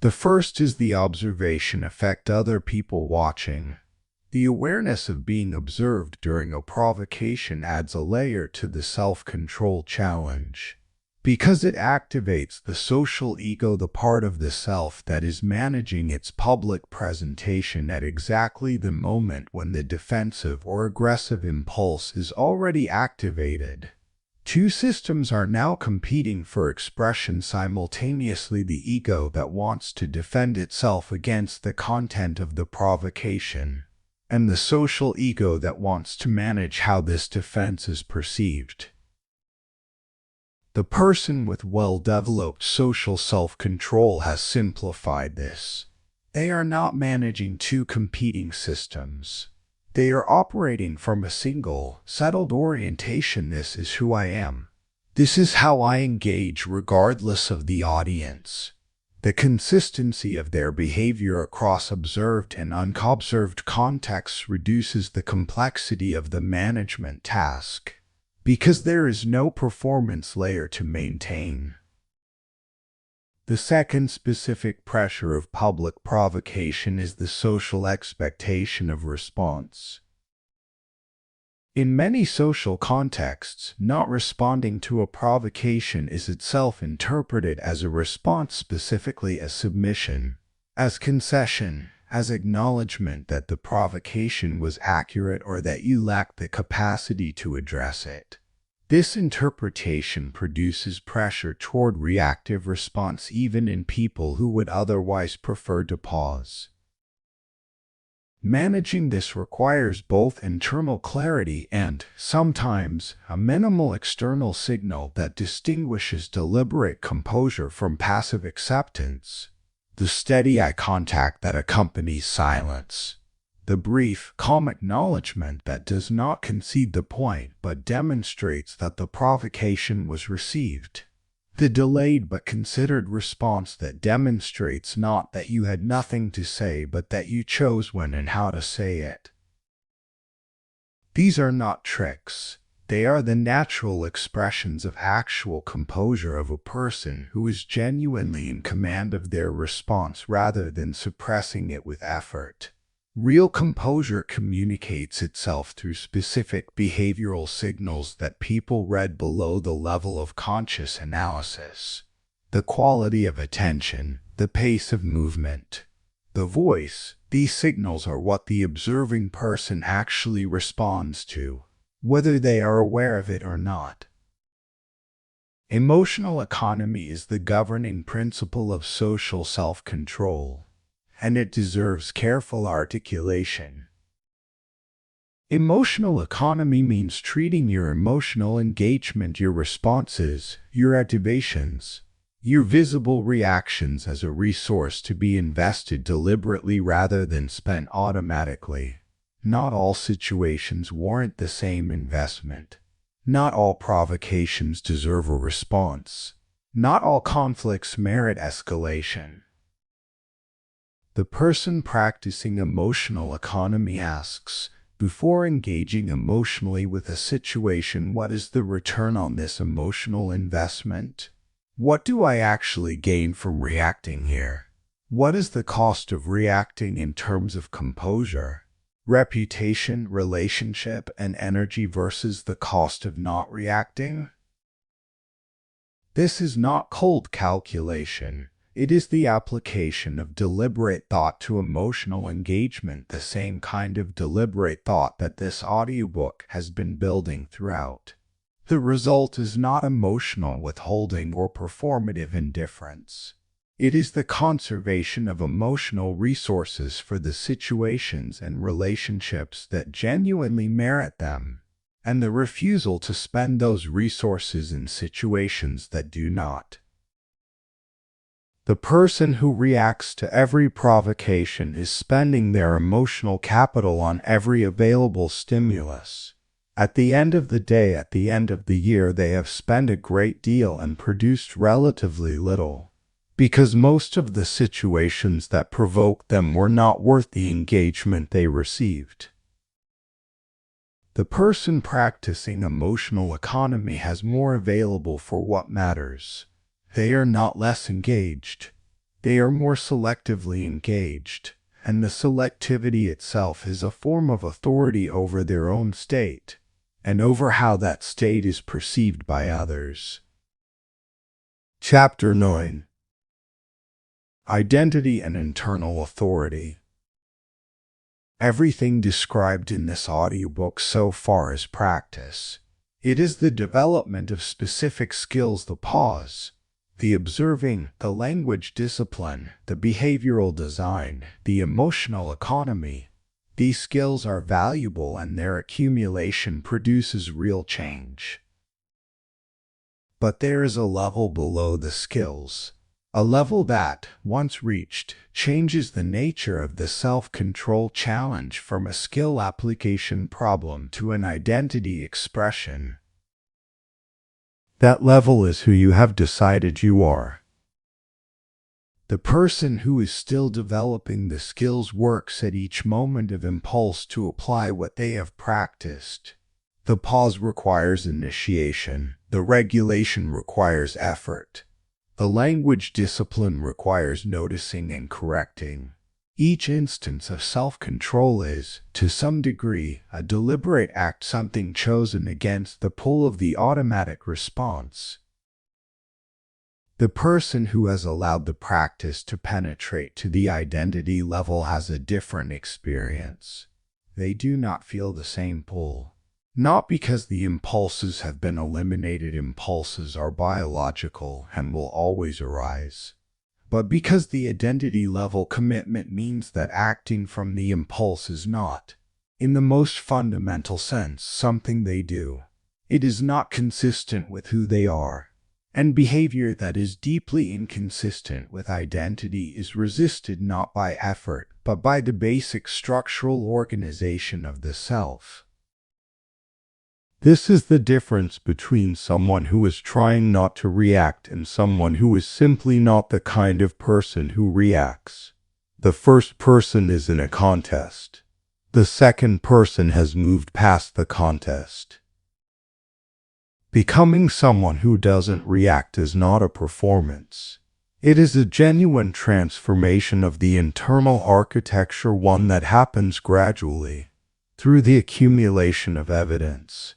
The first is the observation effect, other people watching. The awareness of being observed during a provocation adds a layer to the self-control challenge, because it activates the social ego, the part of the self that is managing its public presentation at exactly the moment when the defensive or aggressive impulse is already activated. Two systems are now competing for expression simultaneously: the ego that wants to defend itself against the content of the provocation, and the social ego that wants to manage how this defense is perceived. The person with well-developed social self-control has simplified this. They are not managing two competing systems. They are operating from a single, settled orientation. This is who I am. This is how I engage regardless of the audience. The consistency of their behavior across observed and unobserved contexts reduces the complexity of the management task, because there is no performance layer to maintain. The second specific pressure of public provocation is the social expectation of response. In many social contexts, not responding to a provocation is itself interpreted as a response, specifically as submission, as concession, as acknowledgement that the provocation was accurate or that you lacked the capacity to address it. This interpretation produces pressure toward reactive response even in people who would otherwise prefer to pause. Managing this requires both internal clarity and, sometimes, a minimal external signal that distinguishes deliberate composure from passive acceptance. The steady eye contact that accompanies silence. The brief, calm acknowledgement that does not concede the point but demonstrates that the provocation was received. The delayed but considered response that demonstrates not that you had nothing to say but that you chose when and how to say it. These are not tricks. They are the natural expressions of actual composure of a person who is genuinely in command of their response rather than suppressing it with effort. Real composure communicates itself through specific behavioral signals that people read below the level of conscious analysis. The quality of attention, the pace of movement, the voice, these signals are what the observing person actually responds to, whether they are aware of it or not. Emotional economy is the governing principle of social self-control, and it deserves careful articulation. Emotional economy means treating your emotional engagement, your responses, your activations, your visible reactions as a resource to be invested deliberately rather than spent automatically. Not all situations warrant the same investment. Not all provocations deserve a response. Not all conflicts merit escalation. The person practicing emotional economy asks, before engaging emotionally with a situation, what is the return on this emotional investment? What do I actually gain from reacting here? What is the cost of reacting in terms of composure, reputation, relationship, and energy versus the cost of not reacting? This is not cold calculation. It is the application of deliberate thought to emotional engagement, the same kind of deliberate thought that this audiobook has been building throughout. The result is not emotional withholding or performative indifference. It is the conservation of emotional resources for the situations and relationships that genuinely merit them, and the refusal to spend those resources in situations that do not. The person who reacts to every provocation is spending their emotional capital on every available stimulus. At the end of the day, at the end of the year, they have spent a great deal and produced relatively little, because most of the situations that provoked them were not worth the engagement they received. The person practicing emotional economy has more available for what matters. They are not less engaged. They are more selectively engaged, and the selectivity itself is a form of authority over their own state, and over how that state is perceived by others. Chapter 9. Identity and Internal Authority. Everything described in this audiobook so far is practice. It is the development of specific skills: the pause, the observing, the language discipline, the behavioral design, the emotional economy. These skills are valuable and their accumulation produces real change. But there is a level below the skills, a level that, once reached, changes the nature of the self-control challenge from a skill application problem to an identity expression. That level is who you have decided you are. The person who is still developing the skills works at each moment of impulse to apply what they have practiced. The pause requires initiation. The regulation requires effort. The language discipline requires noticing and correcting. Each instance of self-control is, to some degree, a deliberate act, something chosen against the pull of the automatic response. The person who has allowed the practice to penetrate to the identity level has a different experience. They do not feel the same pull. Not because the impulses have been eliminated. Impulses are biological and will always arise. But because the identity level commitment means that acting from the impulse is not, in the most fundamental sense, something they do. It is not consistent with who they are. And behavior that is deeply inconsistent with identity is resisted not by effort, but by the basic structural organization of the self. This is the difference between someone who is trying not to react and someone who is simply not the kind of person who reacts. The first person is in a contest. The second person has moved past the contest. Becoming someone who doesn't react is not a performance. It is a genuine transformation of the internal architecture, one that happens gradually through the accumulation of evidence.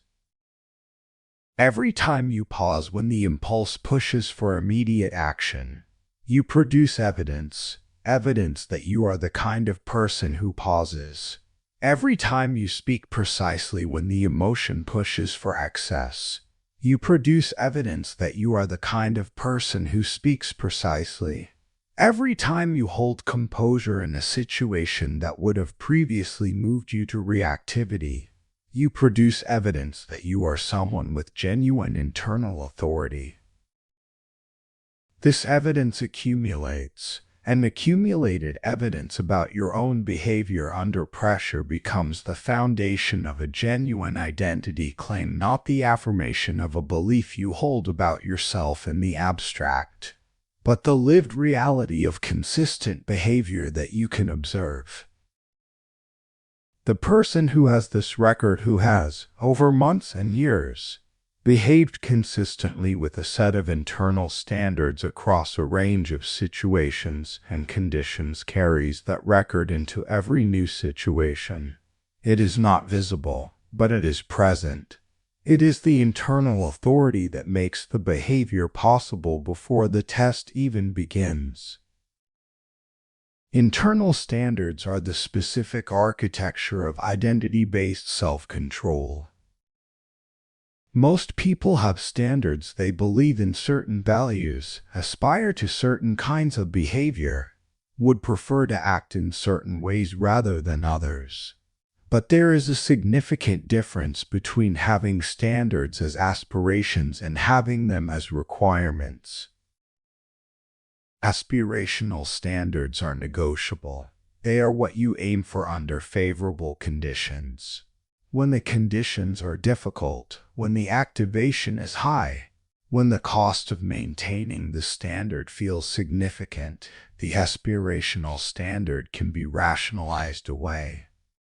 Every time you pause when the impulse pushes for immediate action, you produce evidence that you are the kind of person who pauses. Every time you speak precisely when the emotion pushes for excess, you produce evidence that you are the kind of person who speaks precisely. Every time you hold composure in a situation that would have previously moved you to reactivity, you produce evidence that you are someone with genuine internal authority. This evidence accumulates, and accumulated evidence about your own behavior under pressure becomes the foundation of a genuine identity claim, not the affirmation of a belief you hold about yourself in the abstract, but the lived reality of consistent behavior that you can observe. The person who has this record, who has, over months and years, behaved consistently with a set of internal standards across a range of situations and conditions, carries that record into every new situation. It is not visible, but it is present. It is the internal authority that makes the behavior possible before the test even begins. Internal standards are the specific architecture of identity-based self-control. Most people have standards. They believe in certain values, aspire to certain kinds of behavior, would prefer to act in certain ways rather than others. But there is a significant difference between having standards as aspirations and having them as requirements. Aspirational standards are negotiable. They are what you aim for under favorable conditions. When the conditions are difficult, when the activation is high, when the cost of maintaining the standard feels significant, the aspirational standard can be rationalized away.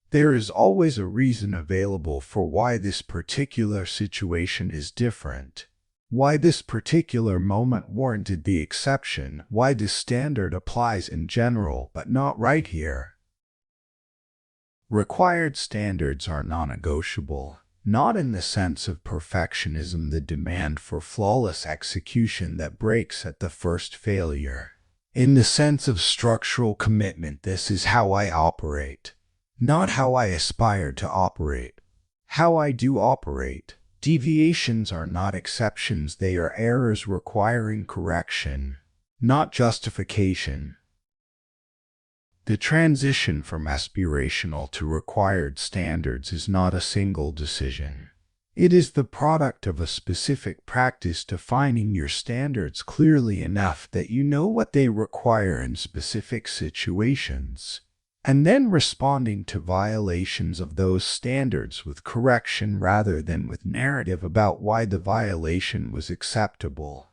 There is always a reason available for why this particular situation is different, why this particular moment warranted the exception, why this standard applies in general but not right here. Required standards are non-negotiable, not in the sense of perfectionism, the demand for flawless execution that breaks at the first failure. In the sense of structural commitment, this is how I operate, not how I aspire to operate, how I do operate. Deviations are not exceptions, they are errors requiring correction, not justification. The transition from aspirational to required standards is not a single decision. It is the product of a specific practice, defining your standards clearly enough that you know what they require in specific situations, and then responding to violations of those standards with correction rather than with narrative about why the violation was acceptable.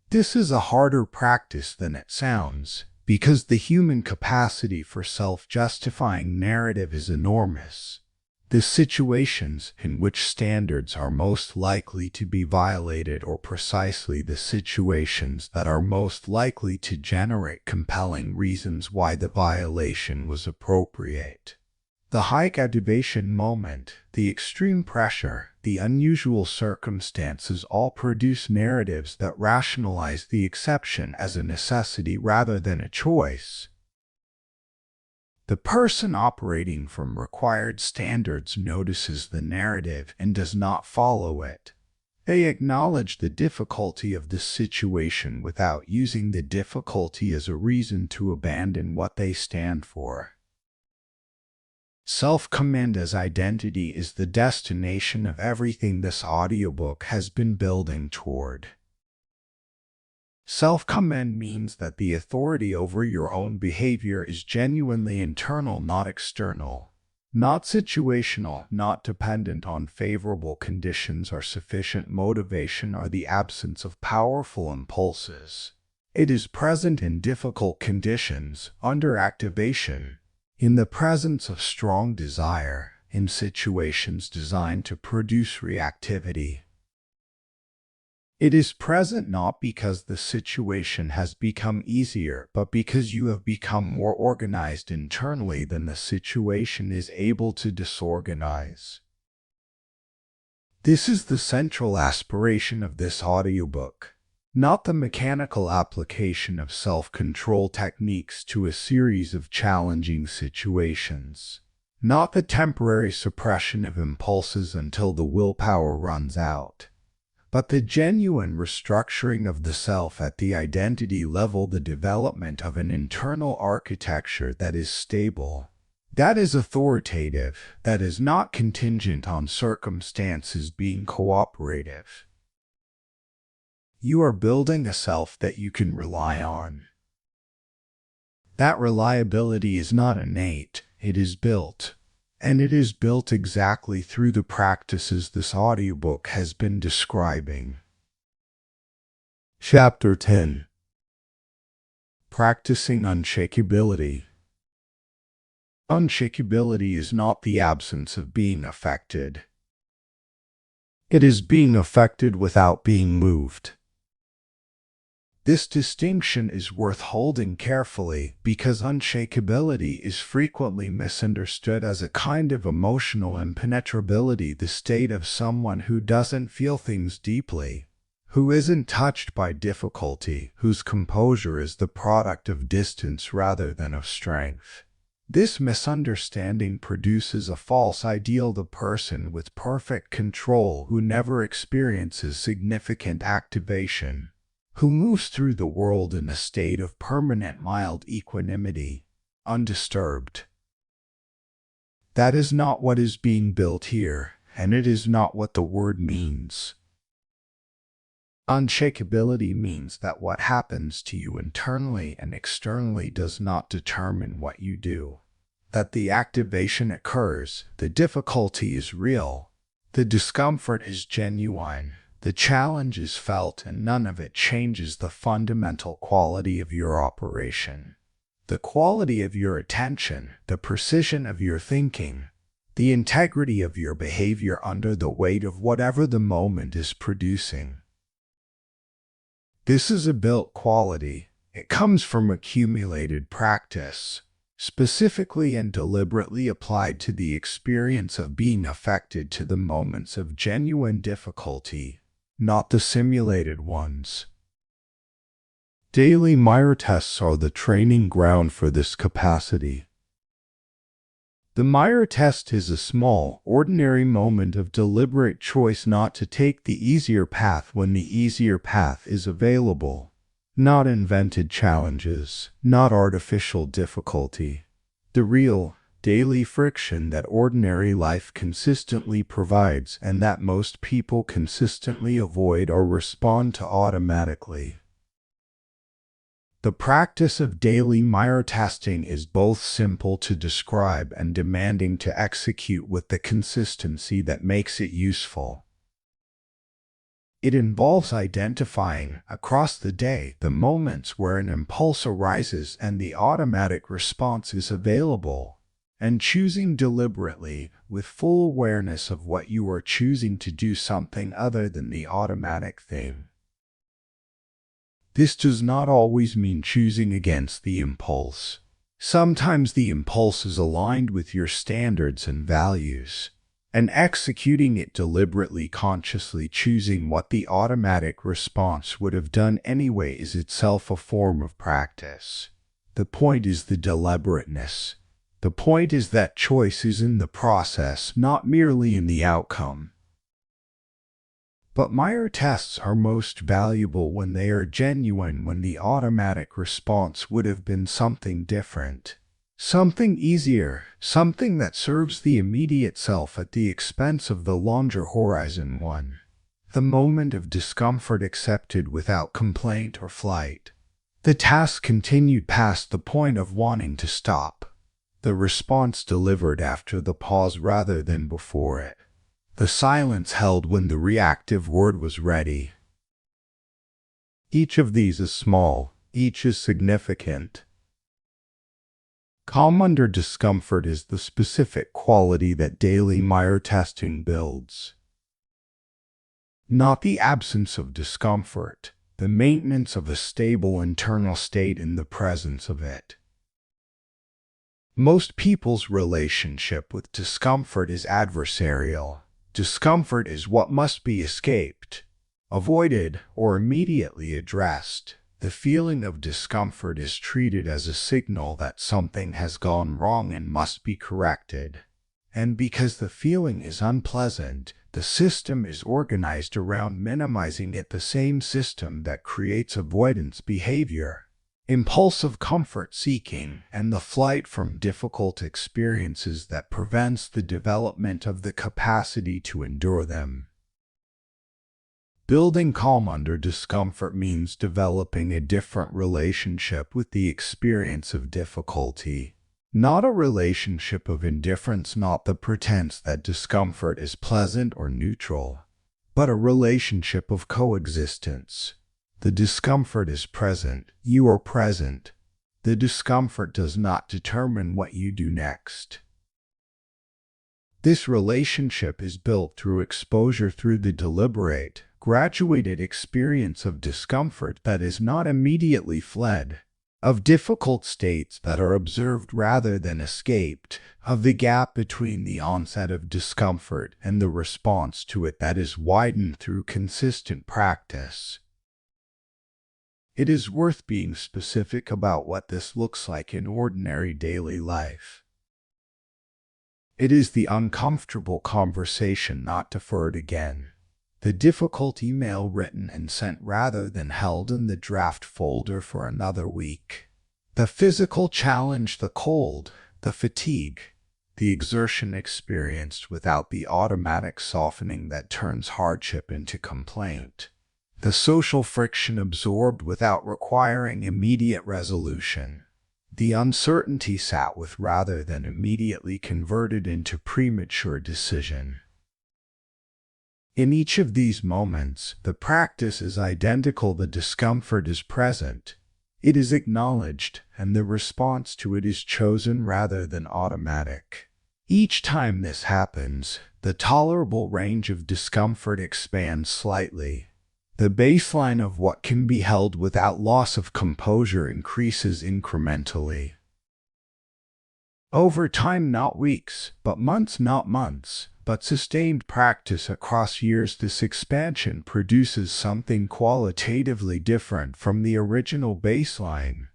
This is a harder practice than it sounds, because the human capacity for self-justifying narrative is enormous. The situations in which standards are most likely to be violated are precisely the situations that are most likely to generate compelling reasons why the violation was appropriate. The high activation moment, the extreme pressure, the unusual circumstances all produce narratives that rationalize the exception as a necessity rather than a choice. The person operating from required standards notices the narrative and does not follow it. They acknowledge the difficulty of the situation without using the difficulty as a reason to abandon what they stand for. Self-command as identity is the destination of everything this audiobook has been building toward. Self-command means that the authority over your own behavior is genuinely internal, not external, not situational, not dependent on favorable conditions or sufficient motivation or the absence of powerful impulses. It is present in difficult conditions, under activation, in the presence of strong desire, in situations designed to produce reactivity. It is present not because the situation has become easier, but because you have become more organized internally than the situation is able to disorganize. This is the central aspiration of this audiobook, not the mechanical application of self-control techniques to a series of challenging situations, not the temporary suppression of impulses until the willpower runs out, but the genuine restructuring of the self at the identity level, the development of an internal architecture that is stable, that is authoritative, that is not contingent on circumstances being cooperative. You are building a self that you can rely on. That reliability is not innate, it is built. And it is built exactly through the practices this audiobook has been describing. Chapter 10. Practicing Unshakability. Unshakability is not the absence of being affected. It is being affected without being moved. This distinction is worth holding carefully because unshakability is frequently misunderstood as a kind of emotional impenetrability, the state of someone who doesn't feel things deeply, who isn't touched by difficulty, whose composure is the product of distance rather than of strength. This misunderstanding produces a false ideal, the person with perfect control who never experiences significant activation, who moves through the world in a state of permanent mild equanimity, undisturbed. That is not what is being built here, and it is not what the word means. Unshakability means that what happens to you internally and externally does not determine what you do. That the activation occurs, the difficulty is real, the discomfort is genuine, the challenge is felt, and none of it changes the fundamental quality of your operation, the quality of your attention, the precision of your thinking, the integrity of your behavior under the weight of whatever the moment is producing. This is a built quality. It comes from accumulated practice, specifically and deliberately applied to the experience of being affected, to the moments of genuine difficulty, not the simulated ones. Daily mirror tests are the training ground for this capacity. The mirror test is a small, ordinary moment of deliberate choice not to take the easier path when the easier path is available. Not invented challenges, not artificial difficulty. The real, daily friction that ordinary life consistently provides and that most people consistently avoid or respond to automatically. The practice of daily mirror testing is both simple to describe and demanding to execute with the consistency that makes it useful. It involves identifying, across the day, the moments where an impulse arises and the automatic response is available, and choosing deliberately, with full awareness of what you are choosing to do, something other than the automatic thing. This does not always mean choosing against the impulse. Sometimes the impulse is aligned with your standards and values, and executing it deliberately, consciously choosing what the automatic response would have done anyway, is itself a form of practice. The point is the deliberateness. The point is that choice is in the process, not merely in the outcome. But mirror tests are most valuable when they are genuine, when the automatic response would have been something different, something easier, something that serves the immediate self at the expense of the longer horizon one. The moment of discomfort accepted without complaint or flight. The task continued past the point of wanting to stop. The response delivered after the pause rather than before it. The silence held when the reactive word was ready. Each of these is small, each is significant. Calm under discomfort is the specific quality that daily Meyer testing builds. Not the absence of discomfort, the maintenance of a stable internal state in the presence of it. Most people's relationship with discomfort is adversarial. Discomfort is what must be escaped, avoided, or immediately addressed. The feeling of discomfort is treated as a signal that something has gone wrong and must be corrected. And because the feeling is unpleasant, the system is organized around minimizing it, the same system that creates avoidance behavior, impulsive comfort seeking, and the flight from difficult experiences that prevents the development of the capacity to endure them. Building calm under discomfort means developing a different relationship with the experience of difficulty. Not a relationship of indifference, not the pretense that discomfort is pleasant or neutral, but a relationship of coexistence. The discomfort is present, you are present. The discomfort does not determine what you do next. This relationship is built through exposure, through the deliberate, graduated experience of discomfort that is not immediately fled, of difficult states that are observed rather than escaped, of the gap between the onset of discomfort and the response to it that is widened through consistent practice. It is worth being specific about what this looks like in ordinary daily life. It is the uncomfortable conversation not deferred again, the difficult email written and sent rather than held in the draft folder for another week, the physical challenge, the cold, the fatigue, the exertion experienced without the automatic softening that turns hardship into complaint, the social friction absorbed without requiring immediate resolution, the uncertainty sat with rather than immediately converted into premature decision. In each of these moments, the practice is identical. The discomfort is present, it is acknowledged, and the response to it is chosen rather than automatic. Each time this happens, the tolerable range of discomfort expands slightly. The baseline of what can be held without loss of composure increases incrementally. Over time, not weeks, but months, not months, but sustained practice across years, this expansion produces something qualitatively different from the original baseline.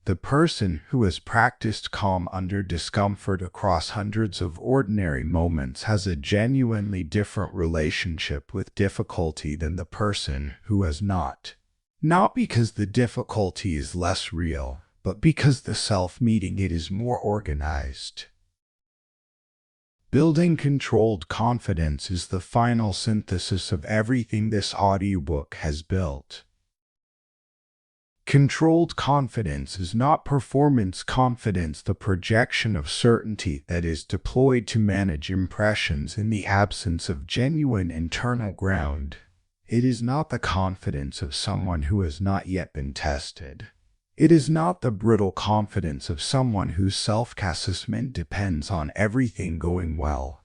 The person who has practiced calm under discomfort across hundreds of ordinary moments has a genuinely different relationship with difficulty than the person who has not. Not because the difficulty is less real, but because the self meeting it is more organized. Building controlled confidence is the final synthesis of everything this audiobook has built. Controlled confidence is not performance confidence, the projection of certainty that is deployed to manage impressions in the absence of genuine internal ground. It is not the confidence of someone who has not yet been tested. It is not the brittle confidence of someone whose self-assessment depends on everything going well.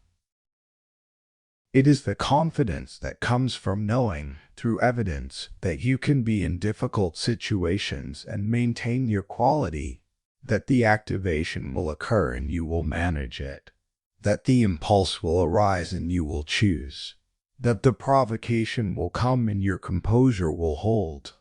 It is the confidence that comes from knowing, through evidence, that you can be in difficult situations and maintain your quality, that the activation will occur and you will manage it, that the impulse will arise and you will choose, that the provocation will come and your composure will hold.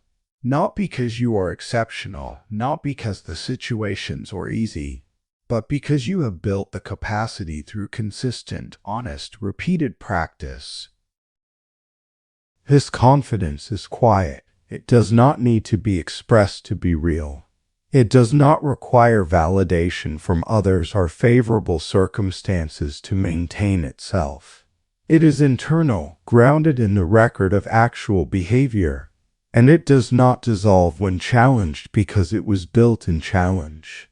Not because you are exceptional, not because the situations are easy, but because you have built the capacity through consistent, honest, repeated practice. This confidence is quiet. It does not need to be expressed to be real. It does not require validation from others or favorable circumstances to maintain itself. It is internal, grounded in the record of actual behavior, and it does not dissolve when challenged because it was built in challenge.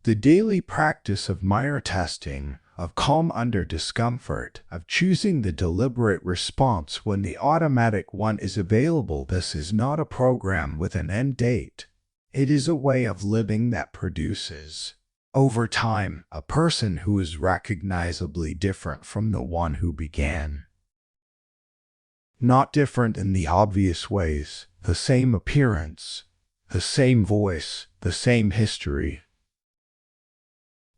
The daily practice of Meyer testing, of calm under discomfort, of choosing the deliberate response when the automatic one is available. This is not a program with an end date. It is a way of living that produces, over time, a person who is recognizably different from the one who began. Not different in the obvious ways, the same appearance, the same voice, the same history,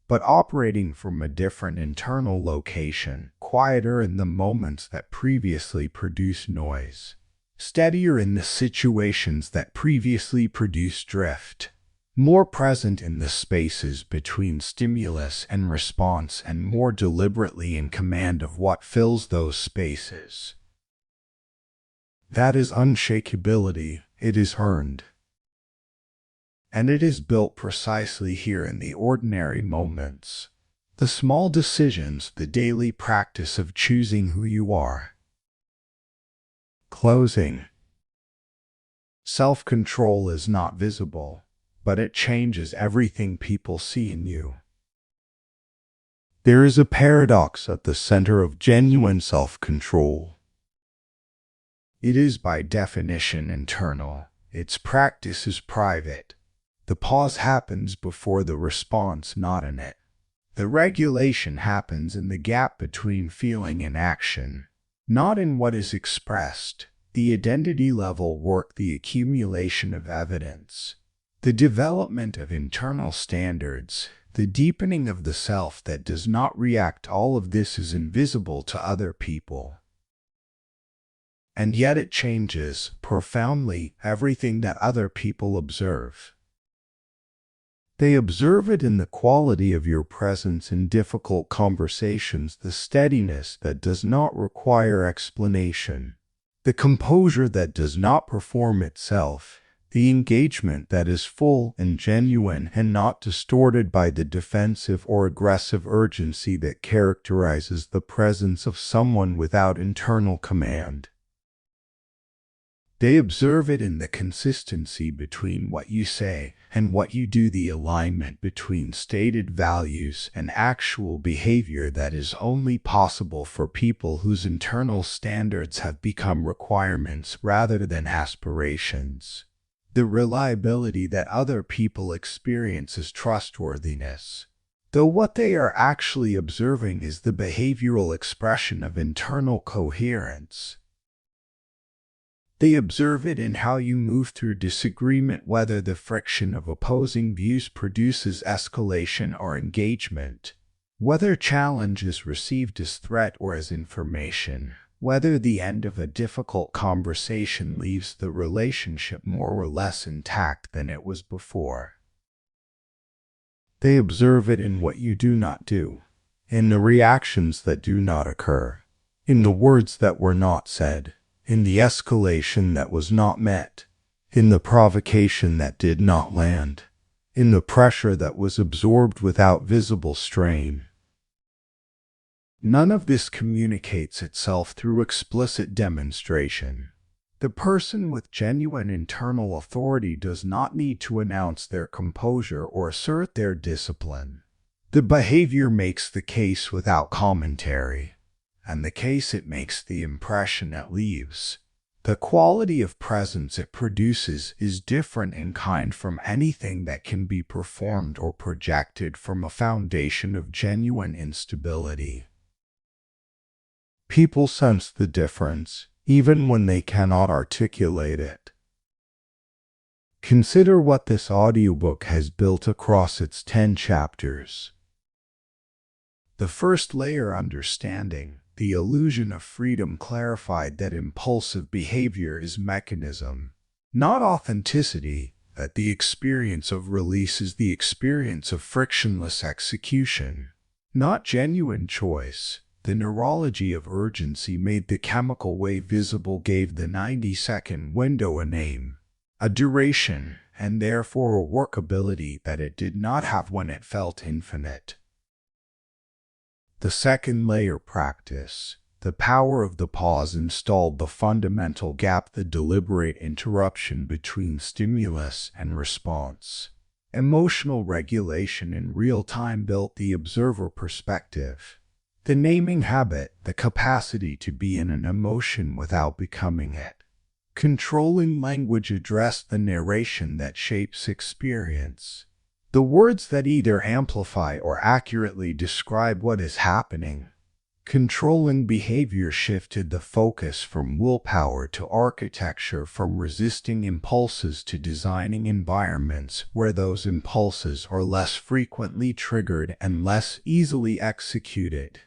but operating from a different internal location, quieter in the moments that previously produced noise, steadier in the situations that previously produced drift, more present in the spaces between stimulus and response, and more deliberately in command of what fills those spaces. That is unshakability. It is earned. And it is built precisely here in the ordinary moments, the small decisions, the daily practice of choosing who you are. Closing. Self-control is not visible, but it changes everything people see in you. There is a paradox at the center of genuine self-control. It is by definition internal. Its practice is private. The pause happens before the response, not in it. The regulation happens in the gap between feeling and action, not in what is expressed. The identity level work, the accumulation of evidence, the development of internal standards, the deepening of the self that does not react. All of this is invisible to other people. And yet it changes profoundly everything that other people observe. They observe it in the quality of your presence in difficult conversations, the steadiness that does not require explanation, the composure that does not perform itself, the engagement that is full and genuine and not distorted by the defensive or aggressive urgency that characterizes the presence of someone without internal command. They observe it in the consistency between what you say and what you do, the alignment between stated values and actual behavior that is only possible for people whose internal standards have become requirements rather than aspirations. The reliability that other people experience as trustworthiness, though what they are actually observing is the behavioral expression of internal coherence. They observe it in how you move through disagreement, whether the friction of opposing views produces escalation or engagement, whether challenge is received as threat or as information, whether the end of a difficult conversation leaves the relationship more or less intact than it was before. They observe it in what you do not do, in the reactions that do not occur, in the words that were not said, in the escalation that was not met, in the provocation that did not land, in the pressure that was absorbed without visible strain. None of this communicates itself through explicit demonstration. The person with genuine internal authority does not need to announce their composure or assert their discipline. The behavior makes the case without commentary, and the case it makes, the impression it leaves, the quality of presence it produces is different in kind from anything that can be performed or projected from a foundation of genuine instability. People sense the difference, even when they cannot articulate it. Consider what this audiobook has built across its 10 chapters. The first layer, understanding the illusion of freedom, clarified that impulsive behavior is mechanism, not authenticity, that the experience of release is the experience of frictionless execution, not genuine choice. The neurology of urgency made the chemical wave visible, gave the 90-second window a name, a duration, and therefore a workability that it did not have when it felt infinite. The second layer, practice, the power of the pause, installed the fundamental gap, the deliberate interruption between stimulus and response. Emotional regulation in real time built the observer perspective. The naming habit, the capacity to be in an emotion without becoming it. Controlling language addressed the narration that shapes experience. The words that either amplify or accurately describe what is happening. Controlling behavior shifted the focus from willpower to architecture, from resisting impulses to designing environments where those impulses are less frequently triggered and less easily executed.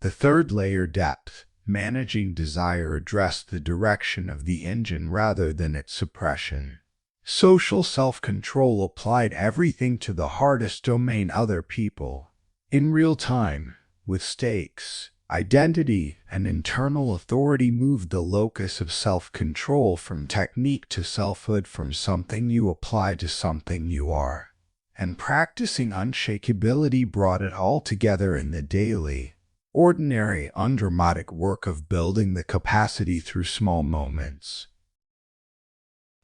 The third layer, depth. Managing desire addressed the direction of the engine rather than its suppression. Social self-control applied everything to the hardest domain, other people. In real time, with stakes, identity, and internal authority moved the locus of self-control from technique to selfhood, from something you apply to something you are. And practicing unshakability brought it all together in the daily, ordinary, undramatic work of building the capacity through small moments.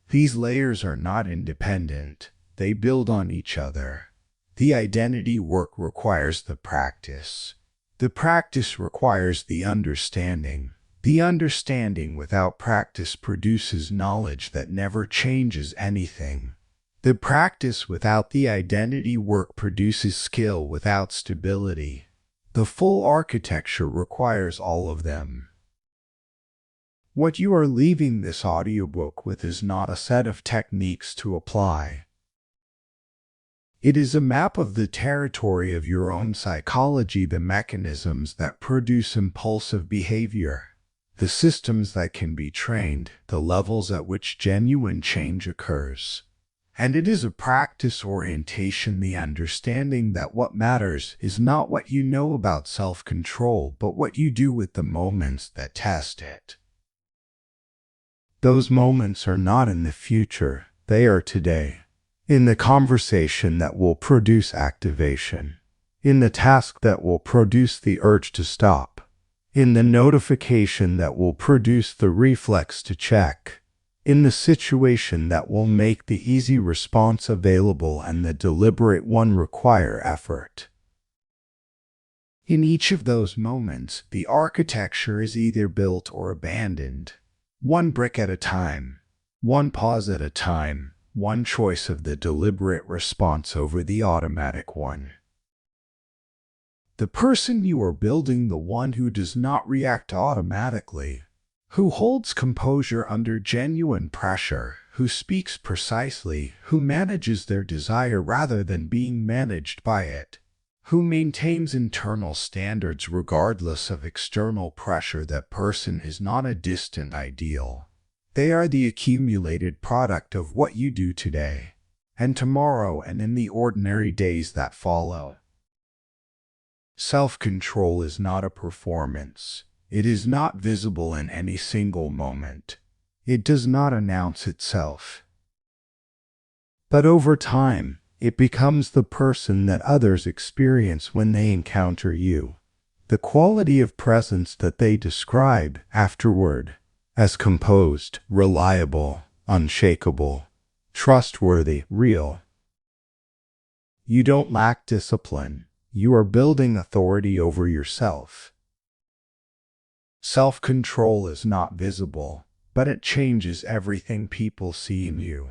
These layers are not independent, they build on each other. The identity work requires the practice. The practice requires the understanding. The understanding without practice produces knowledge that never changes anything. The practice without the identity work produces skill without stability. The full architecture requires all of them. What you are leaving this audiobook with is not a set of techniques to apply. It is a map of the territory of your own psychology, the mechanisms that produce impulsive behavior, the systems that can be trained, the levels at which genuine change occurs. And it is a practice orientation, the understanding that what matters is not what you know about self-control, but what you do with the moments that test it. Those moments are not in the future, they are today. In the conversation that will produce activation. In the task that will produce the urge to stop. In the notification that will produce the reflex to check. In the situation that will make the easy response available and the deliberate one require effort. In each of those moments, the architecture is either built or abandoned. One brick at a time. One pause at a time. One choice of the deliberate response over the automatic one. The person you are building, the one who does not react automatically, who holds composure under genuine pressure, who speaks precisely, who manages their desire rather than being managed by it, who maintains internal standards regardless of external pressure. That person is not a distant ideal. They are the accumulated product of what you do today, and tomorrow, and in the ordinary days that follow. Self-control is not a performance. It is not visible in any single moment. It does not announce itself. But over time, it becomes the person that others experience when they encounter you. The quality of presence that they describe afterward as composed, reliable, unshakable, trustworthy, real. You don't lack discipline. You are building authority over yourself. Self-control is not visible, but it changes everything people see in you.